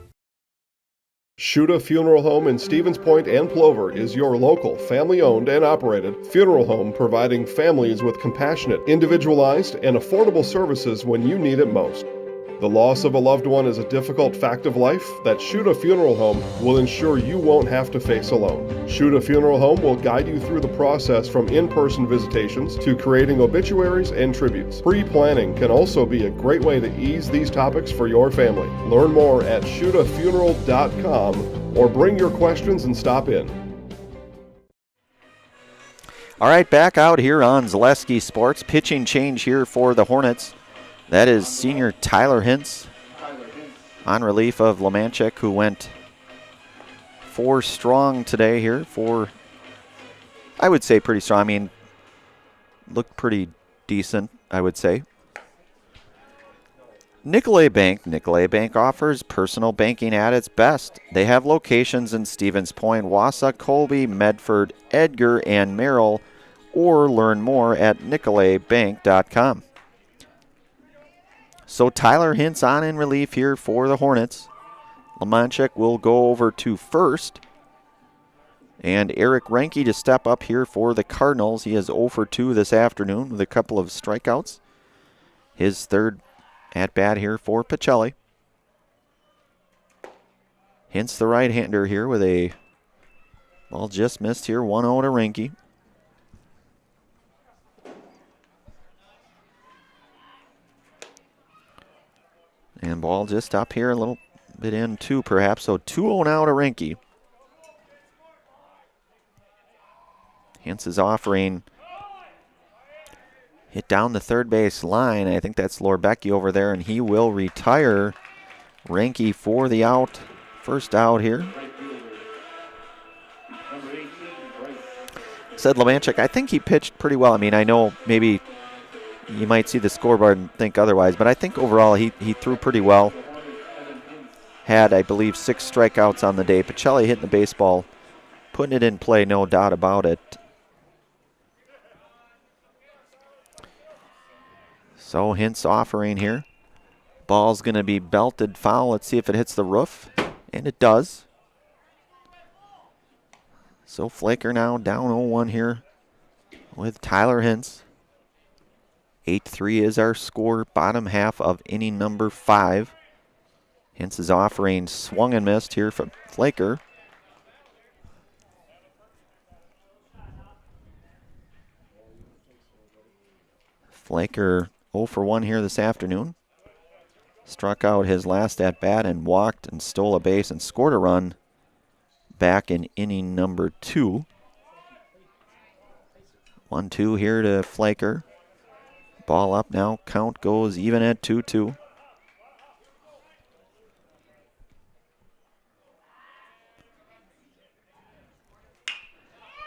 Shuda Funeral Home in Stevens Point and Plover is your local, family-owned and operated funeral home providing families with compassionate, individualized, and affordable services when you need it most. The loss of a loved one is a difficult fact of life that Shuda Funeral Home will ensure you won't have to face alone. Shuda Funeral Home will guide you through the process from in-person visitations to creating obituaries and tributes. Pre-planning can also be a great way to ease these topics for your family. Learn more at shudafuneral.com or bring your questions and stop in.
All right, back out here on Zaleski Sports. Pitching change here for the Hornets. That is senior Tyler Hintz on relief of Lemanchik, who went 4 strong today here. 4, I would say pretty strong. I mean, looked pretty decent, I would say. Nicolay Bank. Nicolay Bank offers personal banking at its best. They have locations in Stevens Point, Wausau, Colby, Medford, Edgar, and Merrill, or learn more at nicolaybank.com. So Tyler Hintz on in relief here for the Hornets. Lemanchik will go over to first. And Eric Reinke to step up here for the Cardinals. He is 0 for 2 this afternoon with a couple of strikeouts. His third at-bat here for Pacelli. Hintz the right-hander here with a ball just missed here. 1-0 to Reinke. And ball just up here, a little bit in two perhaps. So 2-0 now to Reinke. Hintz is offering hit down the third base line. I think that's Lorbecki over there, and he will retire. Reinke for the out. First out here. Said Lemanchik, I think he pitched pretty well. I mean, I know maybe you might see the scoreboard and think otherwise, but I think overall he threw pretty well. Had, I believe, 6 strikeouts on the day. Pacelli hitting the baseball, putting it in play, no doubt about it. So Hintz offering here. Ball's going to be belted foul. Let's see if it hits the roof. And it does. So Flaker now down 0-1 here with Tyler Hintz. 8-3 is our score, bottom half of inning number 5. Hintz is offering swung and missed here from Flaker. Flaker 0 for 1 here this afternoon. Struck out his last at-bat and walked and stole a base and scored a run back in inning number 2. 1-2 here to Flaker. Ball up now. Count goes even at 2-2.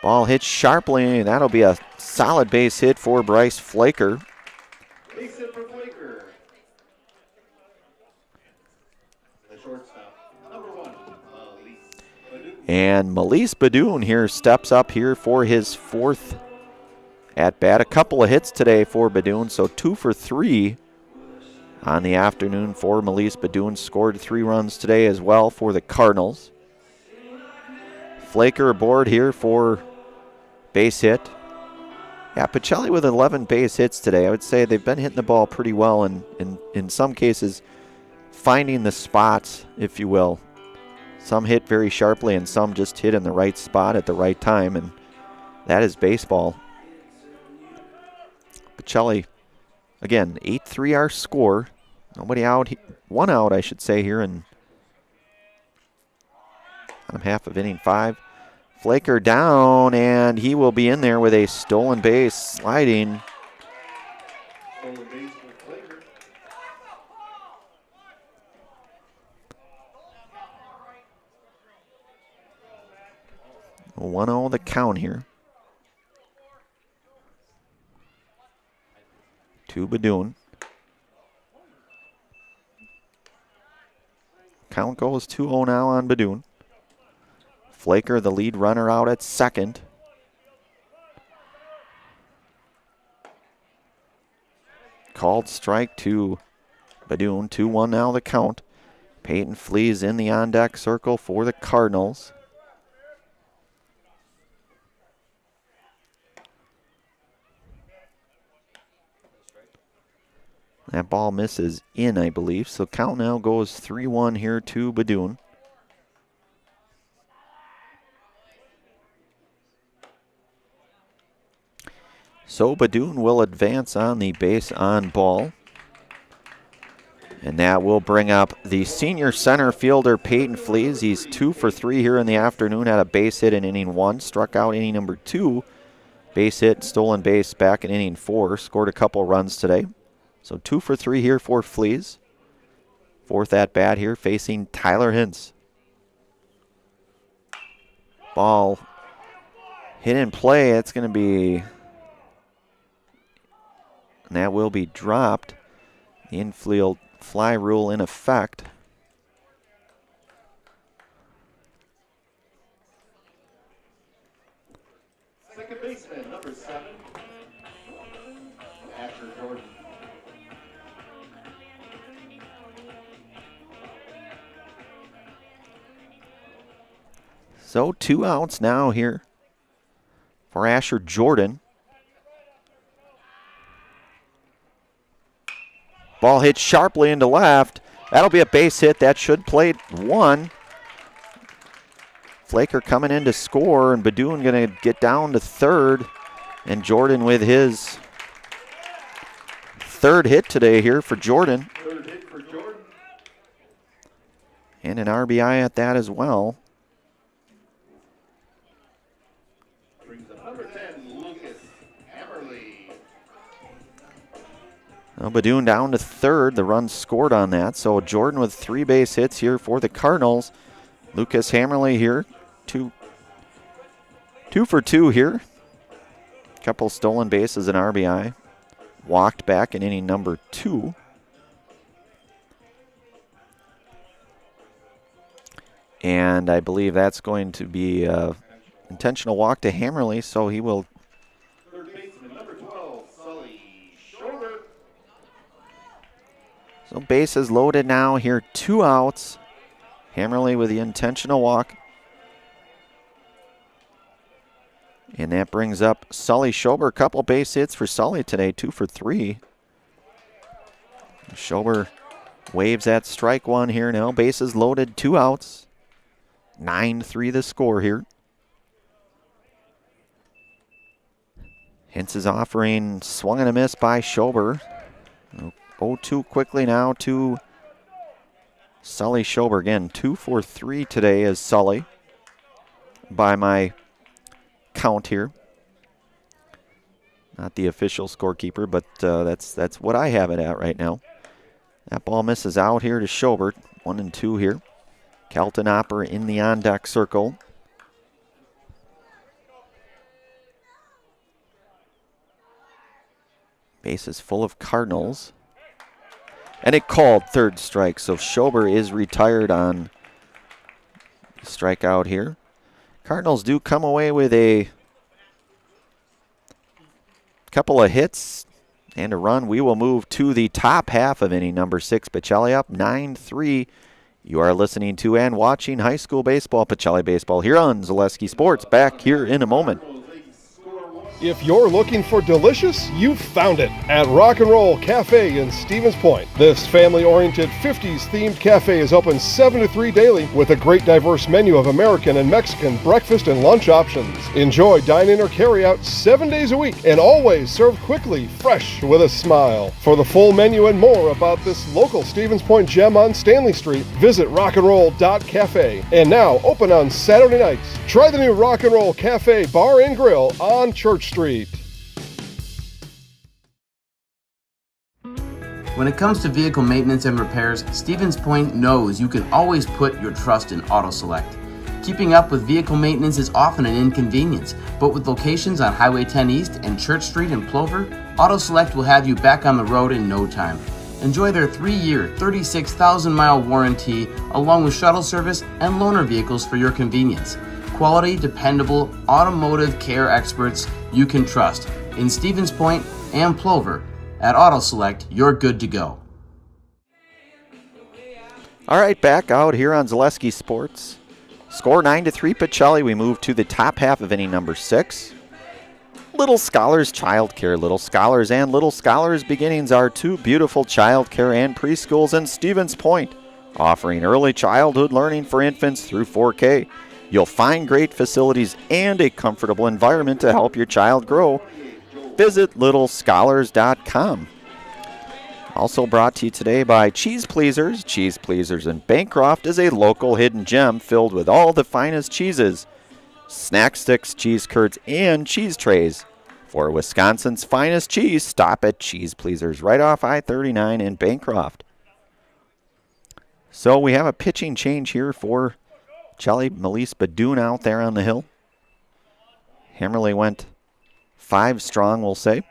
Ball hit sharply. That'll be a solid base hit for Bryce Flaker.
Base hit for Flaker. The shortstop, number 1,
And Melise Badoon here steps up here for his 4th at-bat. A couple of hits today for Badoon, so 2 for 3 on the afternoon for Melise Badoon. Scored 3 runs today as well for the Cardinals. Flaker aboard here for base hit. Yeah, Pacelli with 11 base hits today. I would say they've been hitting the ball pretty well and in some cases finding the spots, if you will. Some hit very sharply and some just hit in the right spot at the right time, and that is baseball. Pacelli, again, 8-3 our score. Nobody out, 1 out I should say here in bottom half of inning 5. Flaker down, and he will be in there with a stolen base sliding. 1-0 the count here. To Badoon. Count goes 2-0 now on Badoon. Flaker, the lead runner, out at second. Called strike to Badoon. 2-1 now the count. Peyton Flees in the on-deck circle for the Cardinals. That ball misses in, I believe. So count now goes 3-1 here to Badoon. So Badoon will advance on the base on ball. And that will bring up the senior center fielder, Peyton Flees. He's 2 for 3 here in the afternoon. Had a base hit in inning 1. Struck out inning number 2. Base hit, stolen base back in inning 4. Scored a couple runs today. So 2 for 3 here for Flees. Fourth at bat here facing Tyler Hintz. Ball hit in play. It's going to be... And that will be dropped. The infield fly rule in effect.
Second baseman, number 7, Asher Jordan.
So 2 outs now here for Asher Jordan. Ball hit sharply into left. That'll be a base hit. That should play 1. Flaker coming in to score, and Badoon going to get down to third. And Jordan with his third hit today here for Jordan.
Third hit for Jordan.
And an RBI at that as well.
Brings up number 10, Lucas Hammerly.
Well, Badoon down to third. The run scored on that. So Jordan with 3 base hits here for the Cardinals. Lucas Hammerly here, 2 for 2 here. Couple stolen bases and RBI. Walked back in inning number 2. And I believe that's going to be an intentional walk to Hammerly, so he will.
Third baseman, number 12, Sully Shoulder.
So bases loaded now here, 2 outs. Hammerly with the intentional walk. And that brings up Sully Schober. A couple base hits for Sully today, 2 for 3. Schober waves that strike 1 here now. Bases loaded, 2 outs. 9-3 the score here. Hintz is offering, swung and a miss by Schober. 0-2 quickly now to Sully Schober. Again, 2 for 3 today is Sully by my count here. Not the official scorekeeper, but that's what I have it at right now. That ball misses out here to Schober. 1-2 here. Kelton Opper in the on-deck circle. Base is full of Cardinals. And it called third strike, so Schober is retired on strikeout here. Cardinals do come away with a couple of hits and a run. We will move to the top half of inning number 6. Pacelli up 9-3. You are listening to and watching high school baseball, Pacelli Baseball, here on Zaleski Sports. Back here in a moment.
If you're looking for delicious, you've found it at Rock and Roll Cafe in Stevens Point. This family-oriented 50s-themed cafe is open 7 to 3 daily with a great diverse menu of American and Mexican breakfast and lunch options. Enjoy dine-in or carry-out 7 days a week and always served quickly, fresh, with a smile. For the full menu and more about this local Stevens Point gem on Stanley Street, visit rockandroll.cafe. And now open on Saturday nights. Try the new Rock and Roll Cafe Bar and Grill on Church Street.
When it comes to vehicle maintenance and repairs, Stevens Point knows you can always put your trust in AutoSelect. Keeping up with vehicle maintenance is often an inconvenience, but with locations on Highway 10 East and Church Street in Plover, Auto Select will have you back on the road in no time. Enjoy their 3-year, 36,000-mile warranty, along with shuttle service and loaner vehicles for your convenience. Quality, dependable, automotive care experts you can trust. In Stevens Point and Plover, at Auto Select, you're good to go.
All right, back out here on Zaleski Sports. Score 9-3 Pacelli. We move to the top half of inning number 6. Little Scholars Childcare. Little Scholars and Little Scholars Beginnings are two beautiful childcare and preschools in Stevens Point, offering early childhood learning for infants through 4K. You'll find great facilities and a comfortable environment to help your child grow. Visit littlescholars.com. Also brought to you today by Cheese Pleasers. Cheese Pleasers in Bancroft is a local hidden gem filled with all the finest cheeses, snack sticks, cheese curds, and cheese trays. For Wisconsin's finest cheese, stop at Cheese Pleasers right off I-39 in Bancroft. So we have a pitching change here for Pacelli. Melise Badoon out there on the hill. Hammerly went 5 strong, we'll say.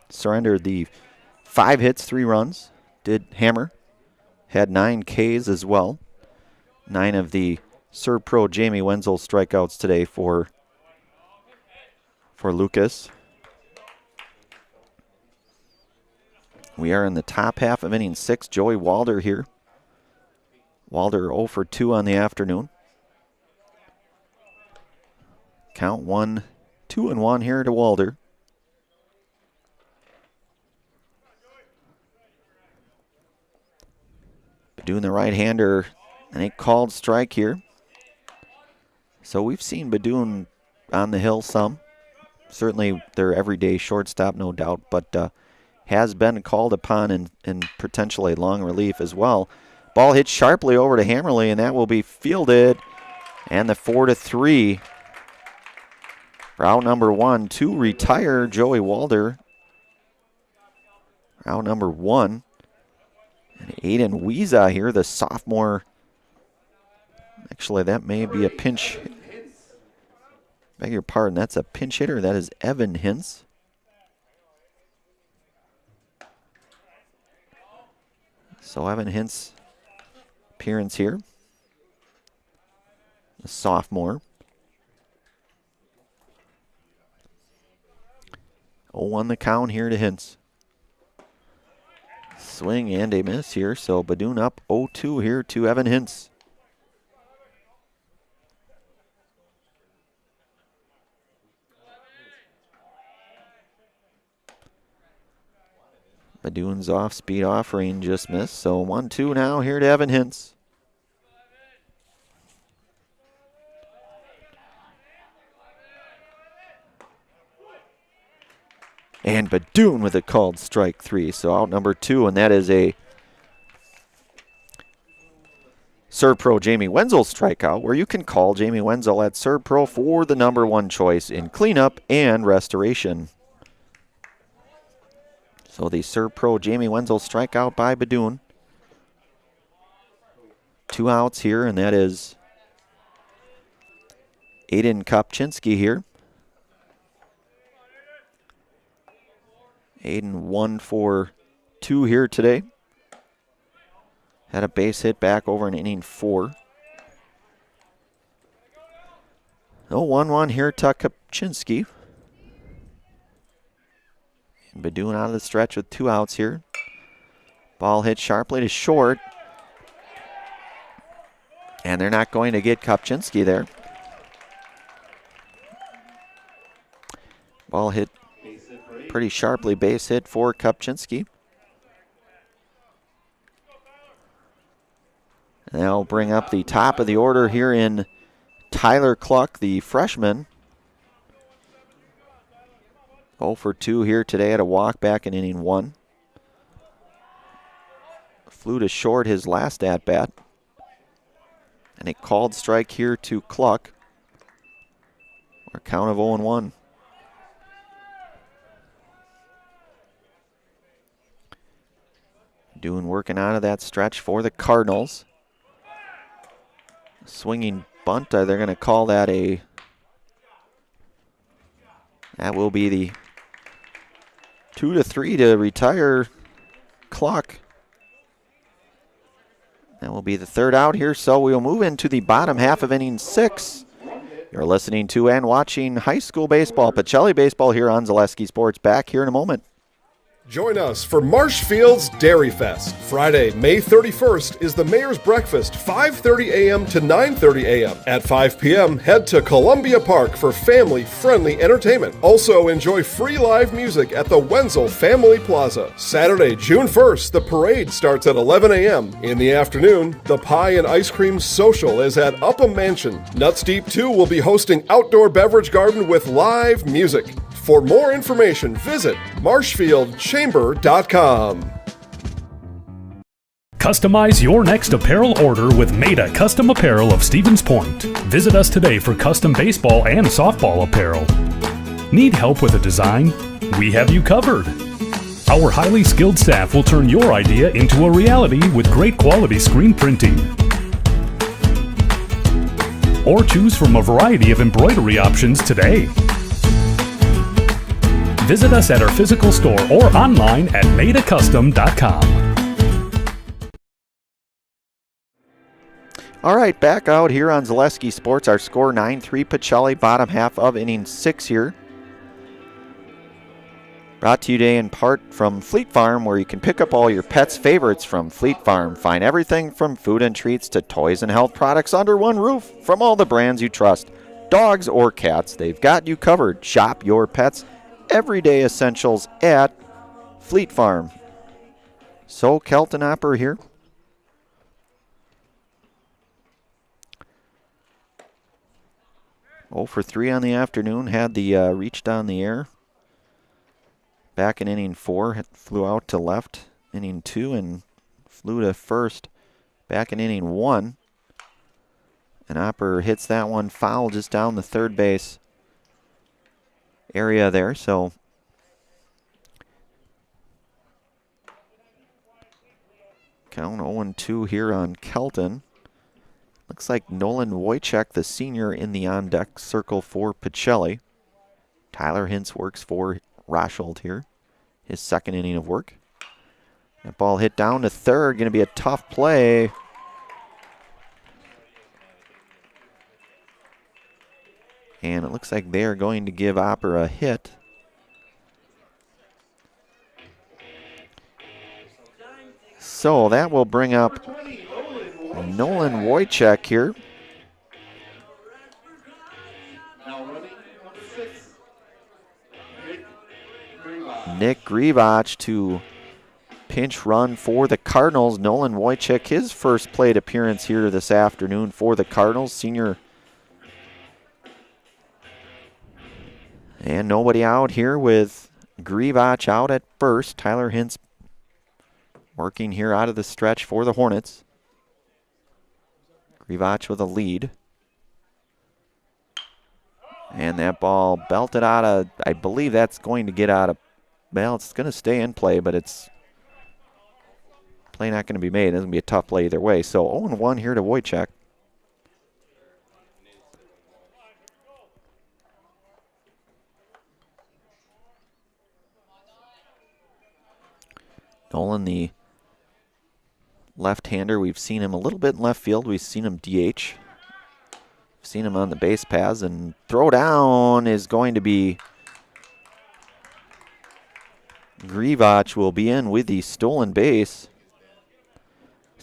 Surrendered the 5 hits, 3 runs. Did hammer. Had 9 Ks as well. 9 of the Serb Pro Jamie Wenzel strikeouts today for Lucas. We are in the top half of inning 6. Joey Walder here. Walder 0 for 2 on the afternoon. Count 2-1 here to Walder. Badoon, the right-hander, and a called strike here. So we've seen Badoon on the hill some. Certainly their everyday shortstop, no doubt, but has been called upon in potentially long relief as well. Ball hit sharply over to Hammerly, and that will be fielded. And the 4-3. Route number 1 to retire Joey Walder. Route number 1. And Aiden Wiesa here, the sophomore. Actually, that may be a pinch. Beg your pardon, that's a pinch hitter. That is Evan Hintz. So Evan Hintz appearance here. The sophomore. 0-1 the count here to Hintz. Swing and a miss here, so Badoon up 0-2 here to Evan Hintz. Badoon's off-speed offering just missed, so 1-2 now here to Evan Hintz. And Badoon with a called strike 3. So out number 2, and that is a Serb Pro Jamie Wenzel strikeout, where you can call Jamie Wenzel at Serb Pro for the number 1 choice in cleanup and restoration. So the Serb Pro Jamie Wenzel strikeout by Badoon. 2 outs here, and that is Aiden Kopczynski here. Aiden 1 for 2 here today. Had a base hit back over in inning 4. 0-1-1 here to Kopczynski. Badoon out of the stretch with 2 outs here. Ball hit sharply to short. And they're not going to get Kopczynski there. Ball hit pretty sharply, base hit for Kopczynski. And they'll bring up the top of the order here in Tyler Cluck, the freshman. 0 for 2 here today at a walk back in inning 1. Flew to short his last at-bat. And a called strike here to Cluck. A count of 0-1. Working out of that stretch for the Cardinals. Swinging bunt. They're going to call that a... That will be the 2-3 to retire clock. That will be the third out here, so we'll move into the bottom half of inning 6. You're listening to and watching high school baseball, Pacelli baseball here on Zaleski Sports. Back here in a moment.
Join us for Marshfield's Dairy Fest. Friday, May 31st is the Mayor's Breakfast, 5:30 a.m. to 9:30 a.m. At 5 p.m., head to Columbia Park for family-friendly entertainment. Also, enjoy free live music at the Wenzel Family Plaza. Saturday, June 1st, the parade starts at 11 a.m. In the afternoon, the Pie and Ice Cream Social is at Upham Mansion. Nuts Deep 2 will be hosting outdoor beverage garden with live music. For more information, visit marshfieldchamber.com.
Customize your next apparel order with Maida Custom Apparel of Stevens Point. Visit us today for custom baseball and softball apparel. Need help with a design? We have you covered. Our highly skilled staff will turn your idea into a reality with great quality screen printing. Or choose from a variety of embroidery options today. Visit us at our physical store or online at maidacustom.com.
All right, back out here on Zaleski Sports. Our score 9-3 Pacelli, bottom half of inning 6 here. Brought to you today in part from Fleet Farm, where you can pick up all your pets' favorites from Fleet Farm. Find everything from food and treats to toys and health products under one roof from all the brands you trust. Dogs or cats, they've got you covered. Shop your pets' everyday essentials at Fleet Farm. So Kelton Opper here. Oh for 3 on the afternoon, had the reached on the air. Back in inning 4, flew out to left. Inning 2 and flew to first. Back in inning 1. And Opper hits that one foul just down the third base area there, so count 0-2 here on Kelton. Looks like Nolan Wojcik, the senior, in the on-deck circle for Pacelli. Tyler Hintz works for Rosholt here, his second inning of work. That ball hit down to third, going to be a tough play. And it looks like they're going to give Opper a hit. So that will bring up Nolan Wojcik here. Nick Grivach to pinch run for the Cardinals. Nolan Wojcik, his first plate appearance here this afternoon for the Cardinals. Senior. And nobody out here with Grivach out at first. Tyler Hintz working here out of the stretch for the Hornets. Grivach with a lead. And that ball belted out of, I believe that's going to get out of, well, it's going to stay in play, but it's play not going to be made. It's going to be a tough play either way. So 0-1 here to Wojcik. Nolan, the left-hander, we've seen him a little bit in left field. We've seen him DH. We've seen him on the base paths, and throw down is going to be Grivach will be in with the stolen base.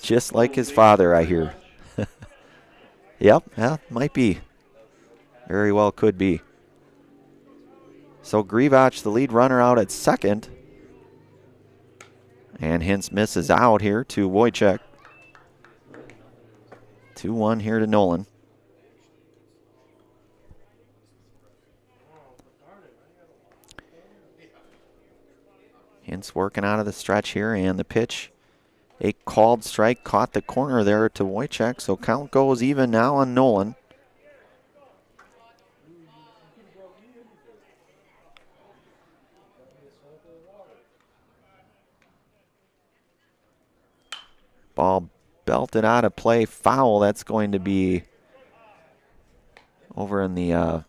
Just like his father, I hear. Yep, yeah, might be. Very well could be. So Grivach, the lead runner, out at second. And Hintz misses out here to Wojcik. 2-1 here to Nolan. Hintz working out of the stretch here, and the pitch, a called strike, caught the corner there to Wojcik, so count goes even now on Nolan. Ball belted out of play, foul. That's going to be over in the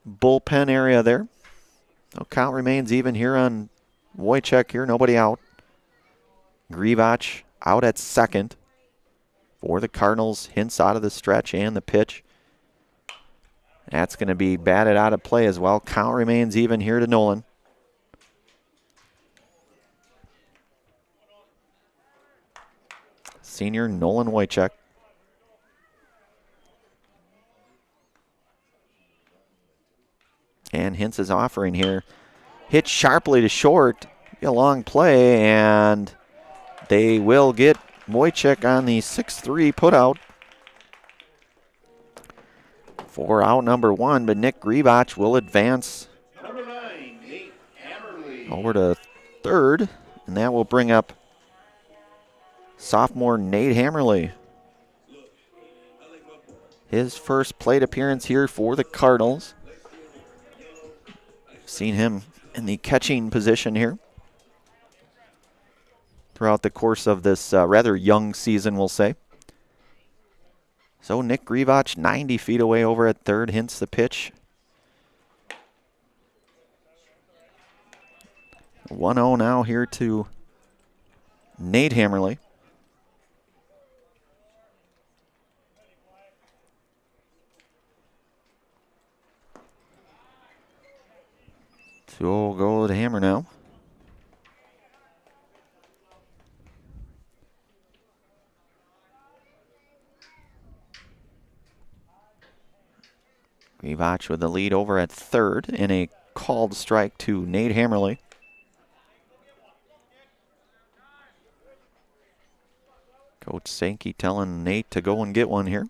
bullpen area there. No count remains even here on Wojciech here. Nobody out. Grivach out at second for the Cardinals. Hintz out of the stretch and the pitch. That's going to be batted out of play as well. Count remains even here to Nolan. Senior Nolan Wojciech. And Hintz is offering here. Hit sharply to short. A long play, and they will get Wojciech on the 6-3 putout for out number 1, but Nick Grivach will advance over to third, and that will bring up sophomore Nate Hammerly. His first plate appearance here for the Cardinals. Seen him in the catching position here throughout the course of this rather young season, we'll say. So Nick Grivach 90 feet away over at third. Hintz the pitch. 1-0 now here to Nate Hammerly. So we'll go to Hammer now. Grivach with the lead over at third in a called strike to Nate Hammerly. Coach Sankey telling Nate to go and get one here.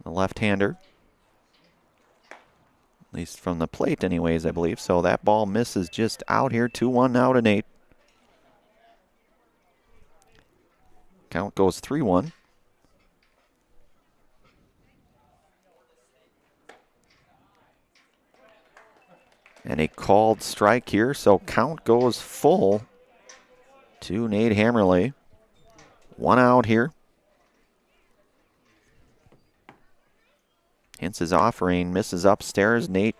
The left-hander. At least from the plate anyways, I believe. So that ball misses just out here. 2-1 now to Nate. Count goes 3-1. And a called strike here, so count goes full to Nate Hammerly. 1 out here. Hintz is offering, misses upstairs. Nate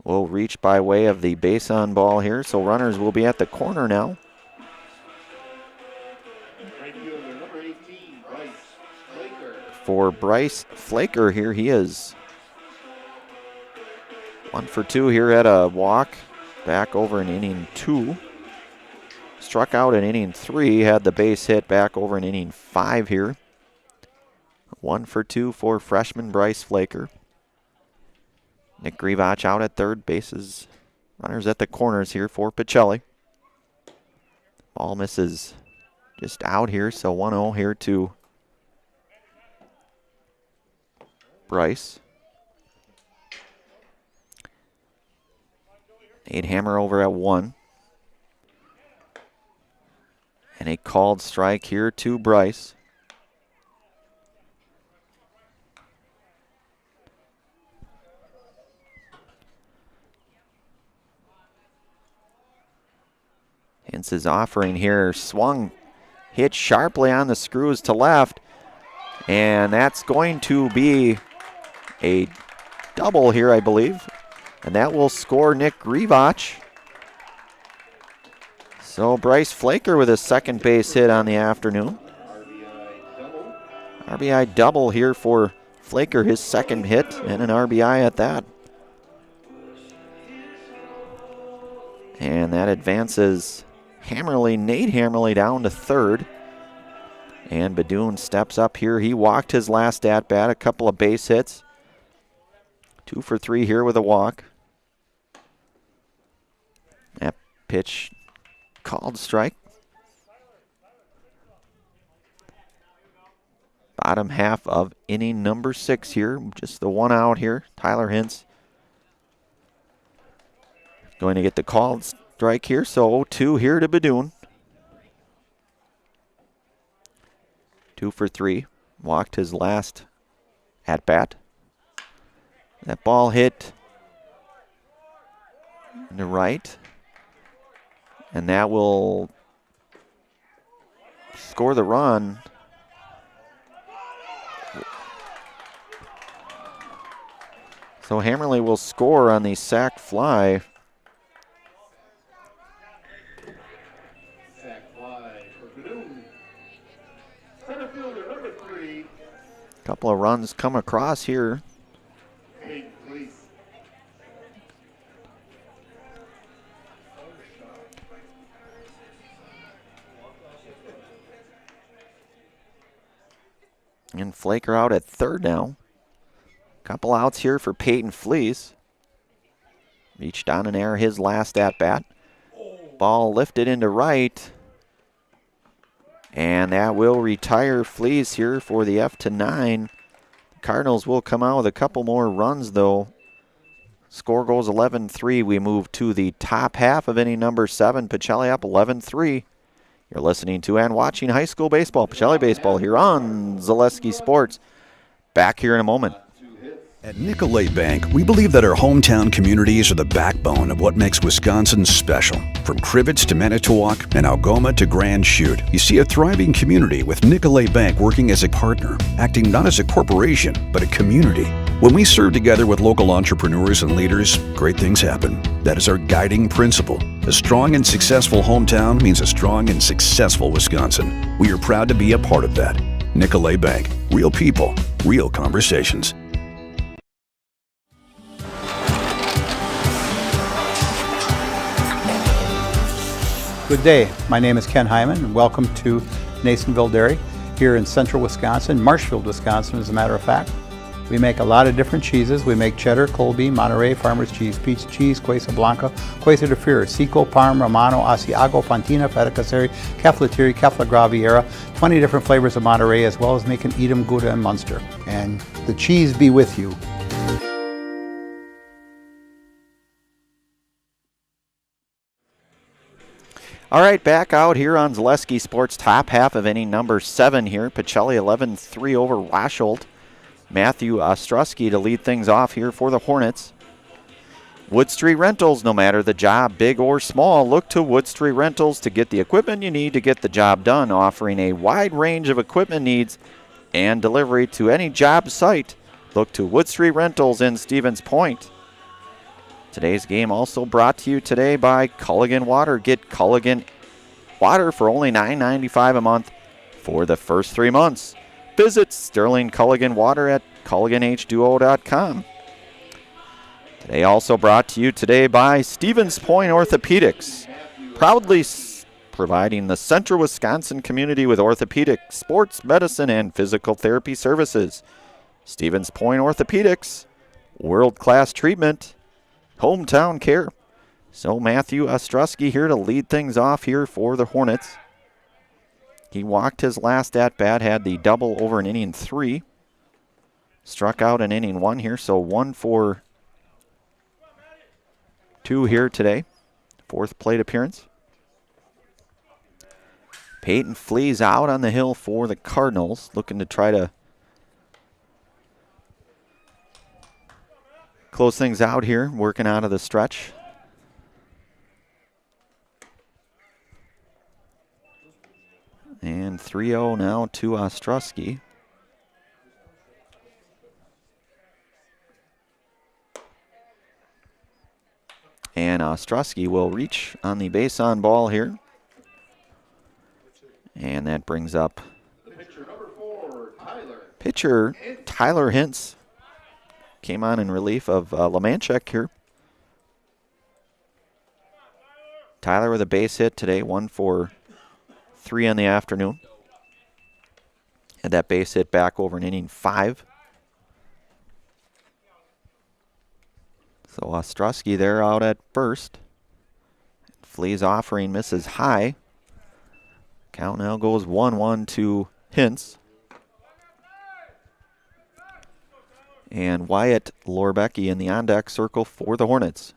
will reach by way of the base on ball here, so runners will be at the corner now. For Bryce Flaker here, he is 1 for 2 here at a walk. Back over in inning 2. Struck out in inning 3, had the base hit back over in inning 5 here. 1 for 2 for freshman Bryce Flaker. Nick Grivach out at third, bases, runners at the corners here for Pacelli. Ball misses just out here, so 1-0 here to Bryce. Nate Hammer over at 1. And a called strike here to Bryce. Hintz is offering here. Swung, hit sharply on the screws to left. And that's going to be a double here, I believe. And that will score Nick Grivach. So Bryce Flaker with his second base hit on the afternoon. RBI double here for Flaker, his second hit, and an RBI at that. And that advances Hammerly, Nate Hammerly down to third. And Badoon steps up here. He walked his last at-bat, a couple of base hits. 2 for 3 here with a walk. That pitch called strike. Bottom half of inning number 6 here. Just the 1 out here. Tyler Hintz going to get the called strike here. So 0-2 here to Badoon. 2 for 3. Walked his last at bat. That ball hit in the right. And that will score the run So Hammerly will score on the sack fly. Couple of runs come across here. And Flaker out at third now. Couple outs here for Peyton Fleece. Reached on an air his last at bat. Ball lifted into right. And that will retire Fleece here for the F-9. The Cardinals will come out with a couple more runs though. Score goes 11-3. We move to the top half of inning number 7. Pacelli up 11-3. You're listening to and watching high school baseball, Pacelli Baseball, here on Zaleski Sports. Back here in a moment.
At Nicolay Bank, we believe that our hometown communities are the backbone of what makes Wisconsin special. From Crivets to Manitowoc and Algoma to Grand Chute, you see a thriving community with Nicolay Bank working as a partner, acting not as a corporation, but a community. When we serve together with local entrepreneurs and leaders, great things happen. That is our guiding principle. A strong and successful hometown means a strong and successful Wisconsin. We are proud to be a part of that. Nicolay Bank. Real people, real conversations.
Good day. My name is Ken Hyman, and welcome to Nasonville Dairy here in central Wisconsin, Marshfield, Wisconsin, as a matter of fact. We make a lot of different cheeses. We make cheddar, Colby, Monterey, Farmer's Cheese, Peach Cheese, Quesa Blanca, Quesa de Fir, Seco, Parm, Romano, Asiago, Fontina, Feta Caseri, Caflatiri, Cafla Graviera, 20 different flavors of Monterey, as well as making Edam, Gouda, and Munster. And the cheese be with you.
All right, back out here on Zaleski Sports, top half of inning number 7 here. Pacelli 11-3 over Rosholt. Matthew Ostrowski to lead things off here for the Hornets. Wood Street Rentals, no matter the job, big or small, look to Wood Street Rentals to get the equipment you need to get the job done, offering a wide range of equipment needs and delivery to any job site. Look to Wood Street Rentals in Stevens Point. Today's game also brought to you today by Culligan Water. Get Culligan Water for only $9.95 a month for the first 3 months. Visit Sterling Culligan Water at CulliganH2O.com. Today also brought to you today by Stevens Point Orthopedics, proudly providing the central Wisconsin community with orthopedic, sports medicine, and physical therapy services. Stevens Point Orthopedics, world-class treatment, hometown care. So Matthew Ostrowski here to lead things off here for the Hornets. He walked his last at-bat, had the double over in inning 3. Struck out in inning 1 here, so 1 for 2 here today. 4th plate appearance. Peyton Flees out on the hill for the Cardinals, looking to try to close things out here, working out of the stretch. And 3-0 now to Ostrowski. And Ostrowski will reach on the base on ball here. And that brings up pitcher Tyler Hintz. Came on in relief of Lemanchek here. Tyler with a base hit today, 1 for 3 in the afternoon. Had that base hit back over in inning 5. So Ostrowski there out at first. Flees offering, misses high. Count now goes 1-1 to Hintz. And Wyatt Lorbecki in the on-deck circle for the Hornets.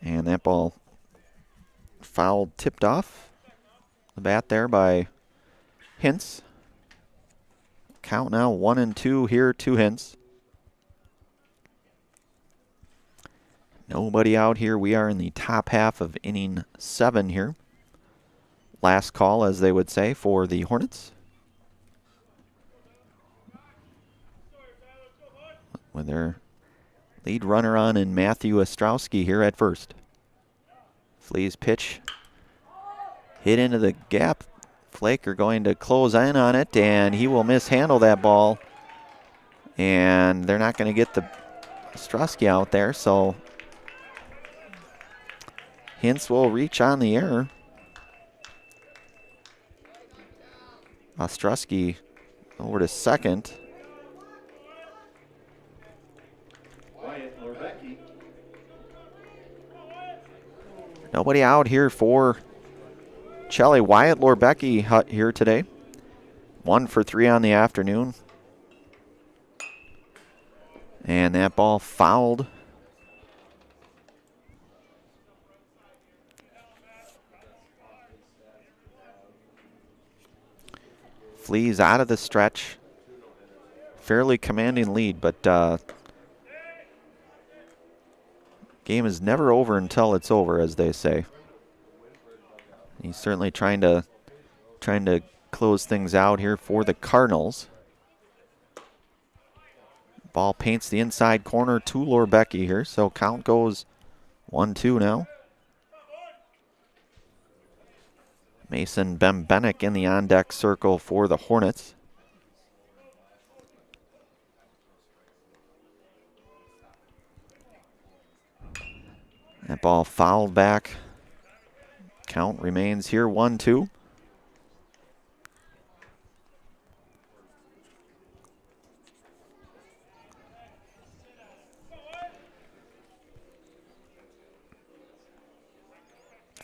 And that ball foul tipped off the bat there by Hintz. Count now 1-2 here to Hintz. Nobody out here. We are in the top half of inning 7 here. Last call, as they would say, for the Hornets. with their lead runner on in Matthew Ostrowski here at first. Flea's pitch hit into the gap. Flaker going to close in on it, and he will mishandle that ball. And they're not going to get the Ostrowski out there, so Hintz will reach on the error. Ostrowski over to second. Nobody out here for Pacelli. Wyatt Lorbecki here today. 1 for 3 on the afternoon. And that ball fouled. Flees out of the stretch. Fairly commanding lead, but game is never over until it's over, as they say. He's certainly trying to close things out here for the Cardinals. Ball paints the inside corner to Lorbecki here, so count goes 1-2 now. Mason Bembenek in the on-deck circle for the Hornets. That ball fouled back. Count remains here 1-2.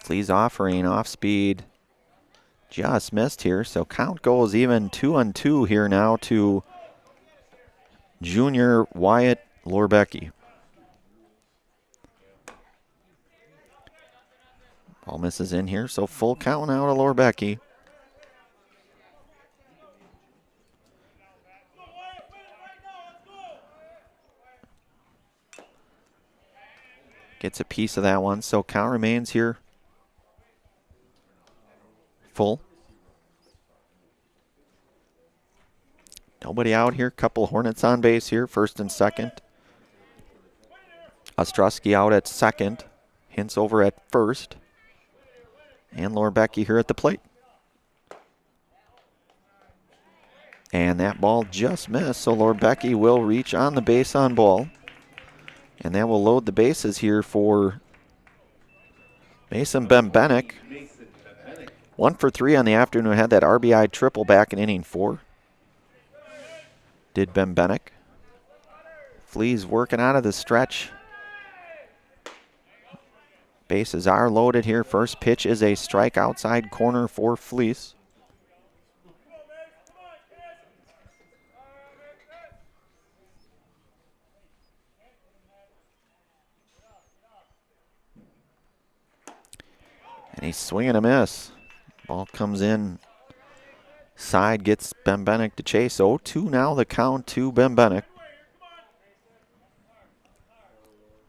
Flea's offering off speed. Just missed here, so count goes even 2-2 here now to junior Wyatt Lorbecki. Ball misses in here, so full count now to Lorbecki. Gets a piece of that one, so count remains here full. Nobody out here. Couple Hornets on base here, first and second. Ostrowski out at second. Hintz over at first. And Lorbecki here at the plate. And that ball just missed, so Lorbecki will reach on the base on ball. And that will load the bases here for Mason Bembenek. 1 for 3 on the afternoon. Had that RBI triple back in inning 4. Did Bembenek. Flea's working out of the stretch. Bases are loaded here. First pitch is a strike outside corner for Fleece. And he's swinging a miss. Ball comes in. Side gets Bembenek to chase. 0-2 now the count to Bembenek.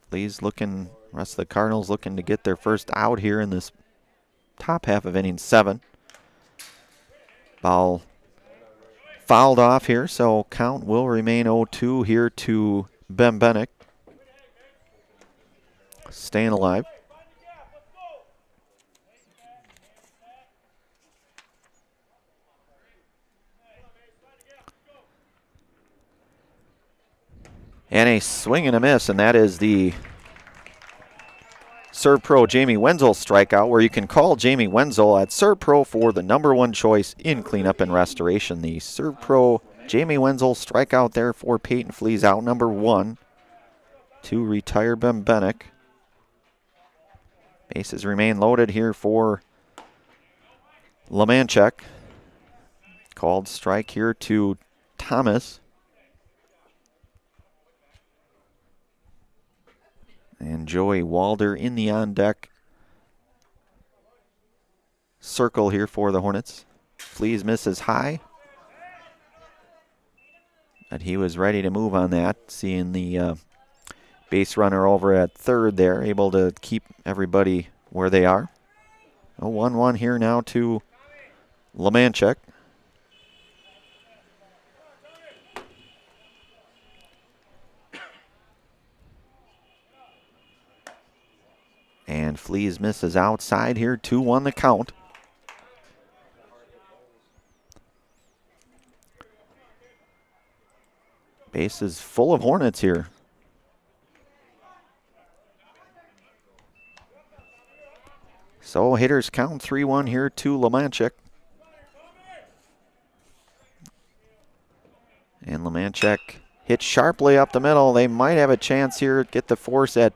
Flea's looking, rest of the Cardinals looking to get their first out here in this top half of inning 7. Ball fouled off here, so count will remain 0-2 here to Bembenek. Staying alive. And a swing and a miss, and that is the Serve Pro Jamie Wenzel strikeout, where you can call Jamie Wenzel at Serve Pro for the #1 choice in cleanup and restoration. The Serve Pro Jamie Wenzel strikeout there for Peyton Flea's out number 1 to retire Bembenek. Bases remain loaded here for Lemanchek. Called strike here to Thomas. And Joey Walder in the on-deck circle here for the Hornets. Fleas misses high. But he was ready to move on that, seeing the base runner over at third there, able to keep everybody where they are. 1-1 here now to Lemanchek. And Fleas misses outside here. 2-1 the count. Base is full of Hornets here. So hitters count 3-1 here to Lemanchik. And Lemanchik hits sharply up the middle. They might have a chance here. Get the force at.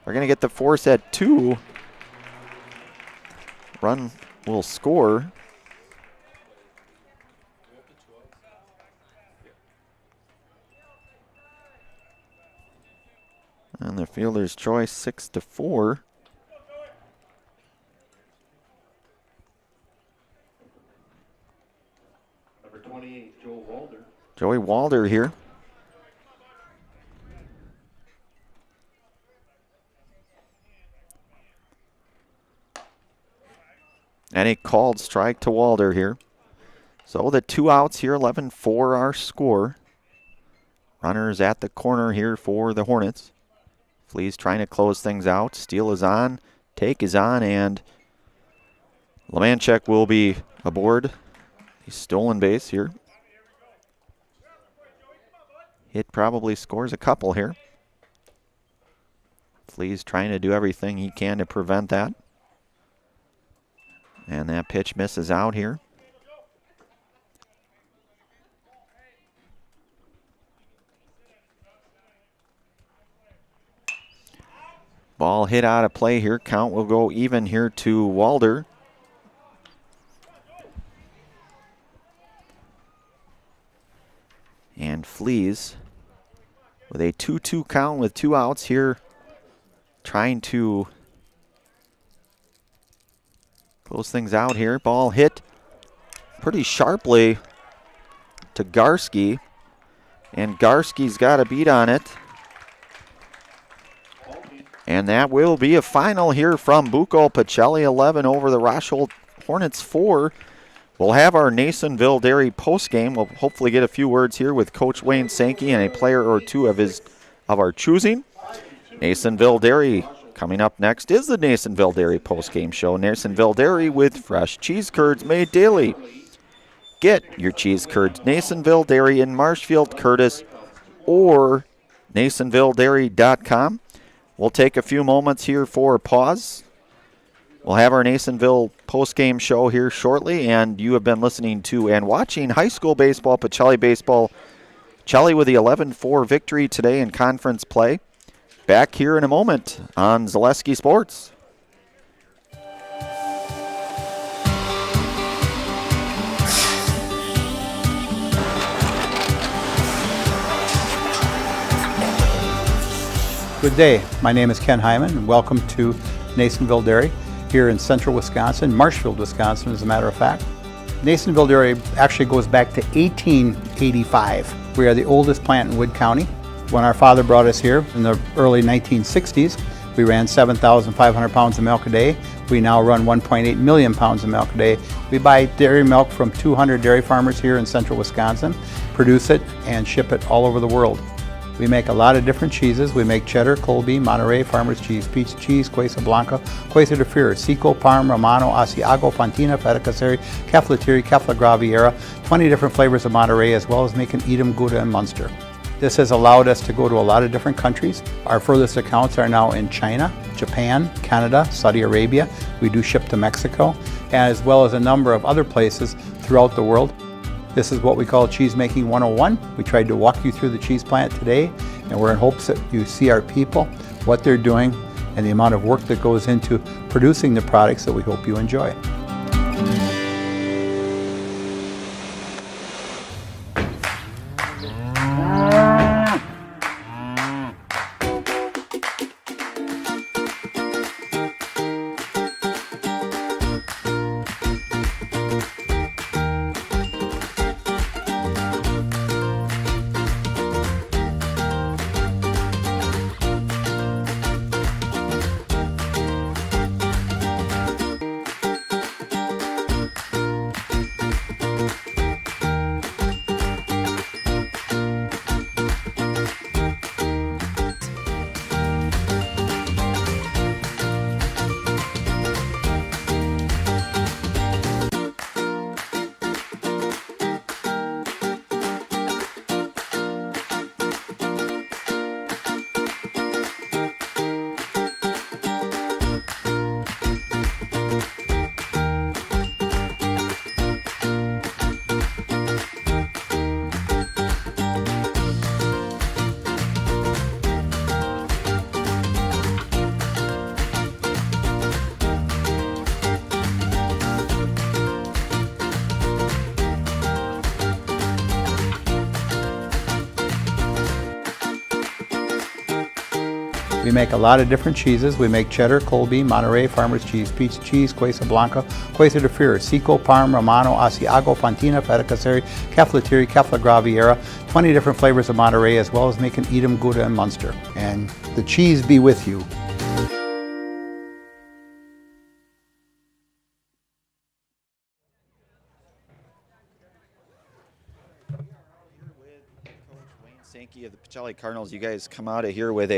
They're going to get the force at 2. Run will score. And the fielder's choice 6-4.
Number 28, Joe Walder.
Joey Walder here. And a called strike to Walder here. So the 2 outs here, 11-4 our score. Runners at the corner here for the Hornets. Fleas trying to close things out. Steal is on, take is on, and Lemanchik will be aboard. He's stolen base here. Hit probably scores a couple here. Fleas trying to do everything he can to prevent that. And that pitch misses out here. Ball hit out of play here. Count will go even here to Walder. And Fleas with a 2-2 count with 2 outs here, trying to close things out here. Ball hit pretty sharply to Garski, and Garski's got a beat on it. And that will be a final here from Bucco. Pacelli 11 over the Rosholt Hornets 4. We'll have our Nasonville Dairy postgame. We'll hopefully get a few words here with Coach Wayne Sankey and a player or two of our choosing. Nasonville Dairy coming up next is the Nasonville Dairy postgame show. Nasonville Dairy with fresh cheese curds made daily. Get your cheese curds, Nasonville Dairy in Marshfield, Curtis, or NasonvilleDairy.com. We'll take a few moments here for a pause. We'll have our Nasonville postgame show here shortly, and you have been listening to and watching high school baseball, Pacelli baseball. Pacelli with the 11-4 victory today in conference play. Back here in a moment on Zaleski Sports.
Good day. My name is Ken Hyman, and welcome to Nasonville Dairy here in central Wisconsin, Marshfield, Wisconsin, as a matter of fact. Nasonville Dairy actually goes back to 1885. We are the oldest plant in Wood County. When our father brought us here in the early 1960s, we ran 7,500 pounds of milk a day. We now run 1.8 million pounds of milk a day. We buy dairy milk from 200 dairy farmers here in central Wisconsin, produce it, and ship it all over the world. We make a lot of different cheeses. We make cheddar, Colby, Monterey, Farmer's Cheese, Peach Cheese, Quesa Blanca, Quesa de Freer, Seco, Parm, Romano, Asiago, Fontina, Feta Caseri, Caflatiri, Cafla Graviera, 20 different flavors of Monterey, as well as making Edam, Gouda, and Munster. This has allowed us to go to a lot of different countries. Our furthest accounts are now in China, Japan, Canada, Saudi Arabia. We do ship to Mexico, as well as a number of other places throughout the world. This is what we call Cheese Making 101. We tried to walk you through the cheese plant today, and we're in hopes that you see our people, what they're doing, and the amount of work that goes into producing the products that we hope you enjoy. We make a lot of different cheeses. We make cheddar, Colby, Monterey, Farmer's Cheese, Pizza Cheese, Quesa Blanca, Quesa de Fir, Seco, Parm, Romano, Asiago, Fontina, Feta Caseri, Caflateri, Cafla Graviera, 20 different flavors of Monterey, as well as making Edam, Gouda, and Munster. And the cheese be with you.
Sankey of the Pacelli Cardinals, you guys come out of here with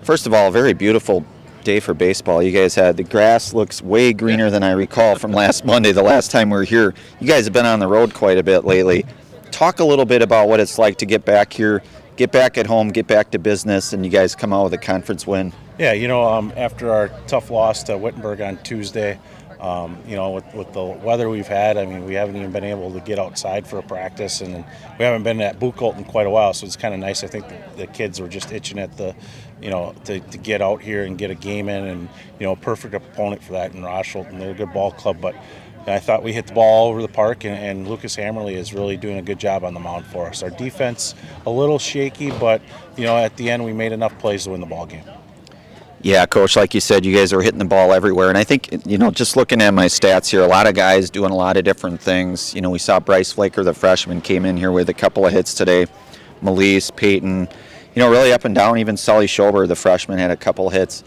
first of all, a very beautiful day for baseball. You guys had, the grass looks way greener than I recall from last Monday, the last time we were here. You guys have been on the road quite a bit lately. Talk a little bit about what it's like to get back here, get back at home, get back to business, and you guys come out with a conference win.
Yeah, after our tough loss to Wittenberg on Tuesday, with the weather we've had, we haven't even been able to get outside for a practice, and we haven't been at Buchholz in quite a while, so it's kind of nice. I think the kids were just itching at to get out here and get a game in, and, perfect opponent for that in Rosholt, and they're a good ball club, but I thought we hit the ball all over the park, and Lucas Hammerly is really doing a good job on the mound for us. Our defense, a little shaky, but, at the end we made enough plays to win the ball game.
Yeah, Coach, like you said, you guys are hitting the ball everywhere. And I think, just looking at my stats here, a lot of guys doing a lot of different things. We saw Bryce Flaker, the freshman, came in here with a couple of hits today. Melise, Peyton, really up and down. Even Sully Schober, the freshman, had a couple hits.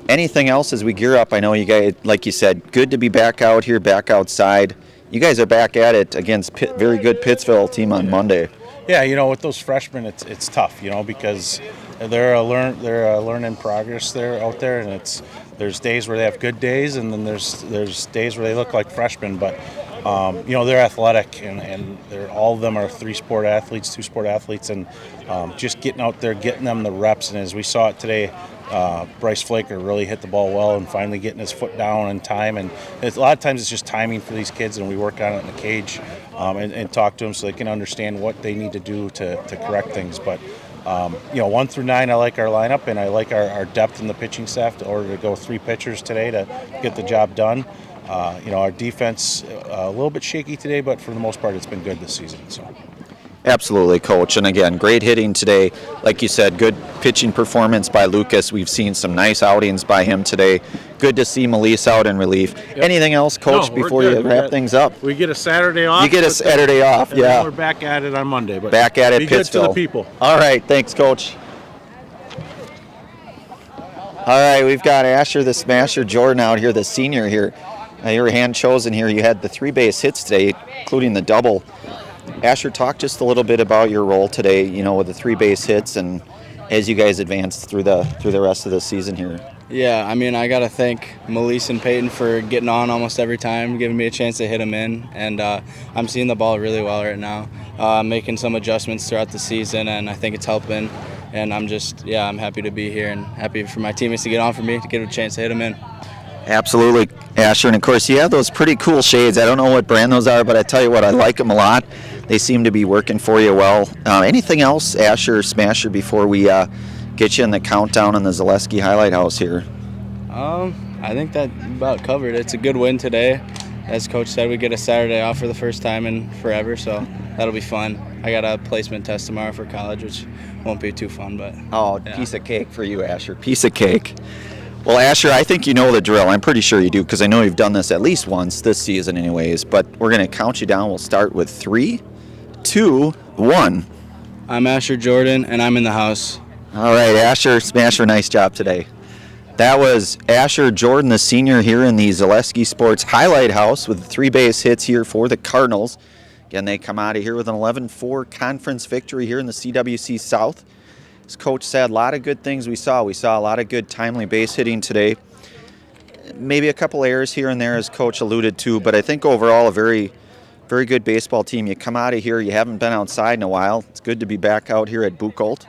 Anything else as we gear up? I know you guys, like you said, good to be back out here, back outside. You guys are back at it against very good Pittsville team on Monday.
Yeah, with those freshmen, it's tough, because they're a learn in progress there out there, and there's days where they have good days, and then there's days where they look like freshmen, but they're athletic, and all of them are 3-sport athletes, 2-sport athletes, and just getting out there, getting them the reps, and as we saw it today, Bryce Flaker really hit the ball well and finally getting his foot down in time, and a lot of times it's just timing for these kids, and we work on it in the cage and talk to them so they can understand what they need to do to correct things. But 1 through 9, I like our lineup, and I like our depth in the pitching staff in order to go 3 pitchers today to get the job done. Our defense a little bit shaky today, but for the most part it's been good this season. So.
Absolutely, Coach. And again, great hitting today. Like you said, good pitching performance by Lucas. We've seen some nice outings by him today. Good to see Melise out in relief. Yep. Anything else, Coach, before you wrap things up?
We get a Saturday off.
You get a Saturday off,
and
yeah.
Then we're back at it on Monday. But
back at it,
be
Pittsville.
Good to the people.
All right, thanks, Coach. All right, we've got Asher the Smasher Jordan out here, the senior here. Your hand chosen here. You had the 3 base hits today, including the double. Asher, talk just a little bit about your role today, with the 3 base hits and as you guys advance through the rest of the season here.
Yeah, I got to thank Melise and Peyton for getting on almost every time, giving me a chance to hit them in, and I'm seeing the ball really well right now. I'm making some adjustments throughout the season, and I think it's helping, and I'm happy to be here and happy for my teammates to get on for me, to get a chance to hit them in.
Absolutely, Asher, and of course you have those pretty cool shades. I don't know what brand those are, but I tell you what, I like them a lot. They seem to be working for you well. Anything else, Asher, Smasher, before we get you in the countdown on the Zaleski Highlight House here?
I think that about covered. It's a good win today. As Coach said, we get a Saturday off for the first time in forever, so that'll be fun. I got a placement test tomorrow for college, which won't be too fun, but...
Piece of cake for you, Asher. Piece of cake. Well, Asher, I think you know the drill. I'm pretty sure you do, because I know you've done this at least once this season anyways, but we're going to count you down. We'll start with 3, 2, 1.
I'm Asher Jordan, and I'm in the house.
All right, Asher Smasher, nice job today. That was Asher Jordan, the senior here in the Zaleski Sports Highlight House with 3 base hits here for the Cardinals. Again, they come out of here with an 11-4 conference victory here in the CWC South. As Coach said, a lot of good things we saw. We saw a lot of good timely base hitting today. Maybe a couple errors here and there, as Coach alluded to, but I think overall a very, very good baseball team. You come out of here, you haven't been outside in a while. It's good to be back out here at Buchholz.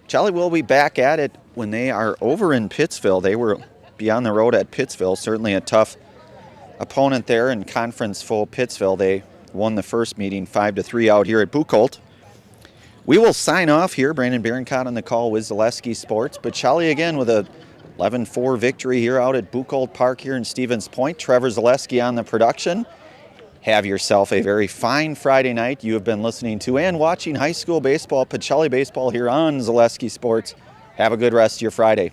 Pacelli will be back at it when they are over in Pittsville. They were be on the road at Pittsville. Certainly a tough opponent there in conference full Pittsville. They won the first meeting 5-3 out here at Buchholz. We will sign off here. Brandon Bierencott on the call with Zaleski Sports. Pacelli again with a 11-4 victory here out at Buchholz Park here in Stevens Point. Trevor Zaleski on the production. Have yourself a very fine Friday night. You have been listening to and watching high school baseball, Pacelli baseball here on Zaleski Sports. Have a good rest of your Friday.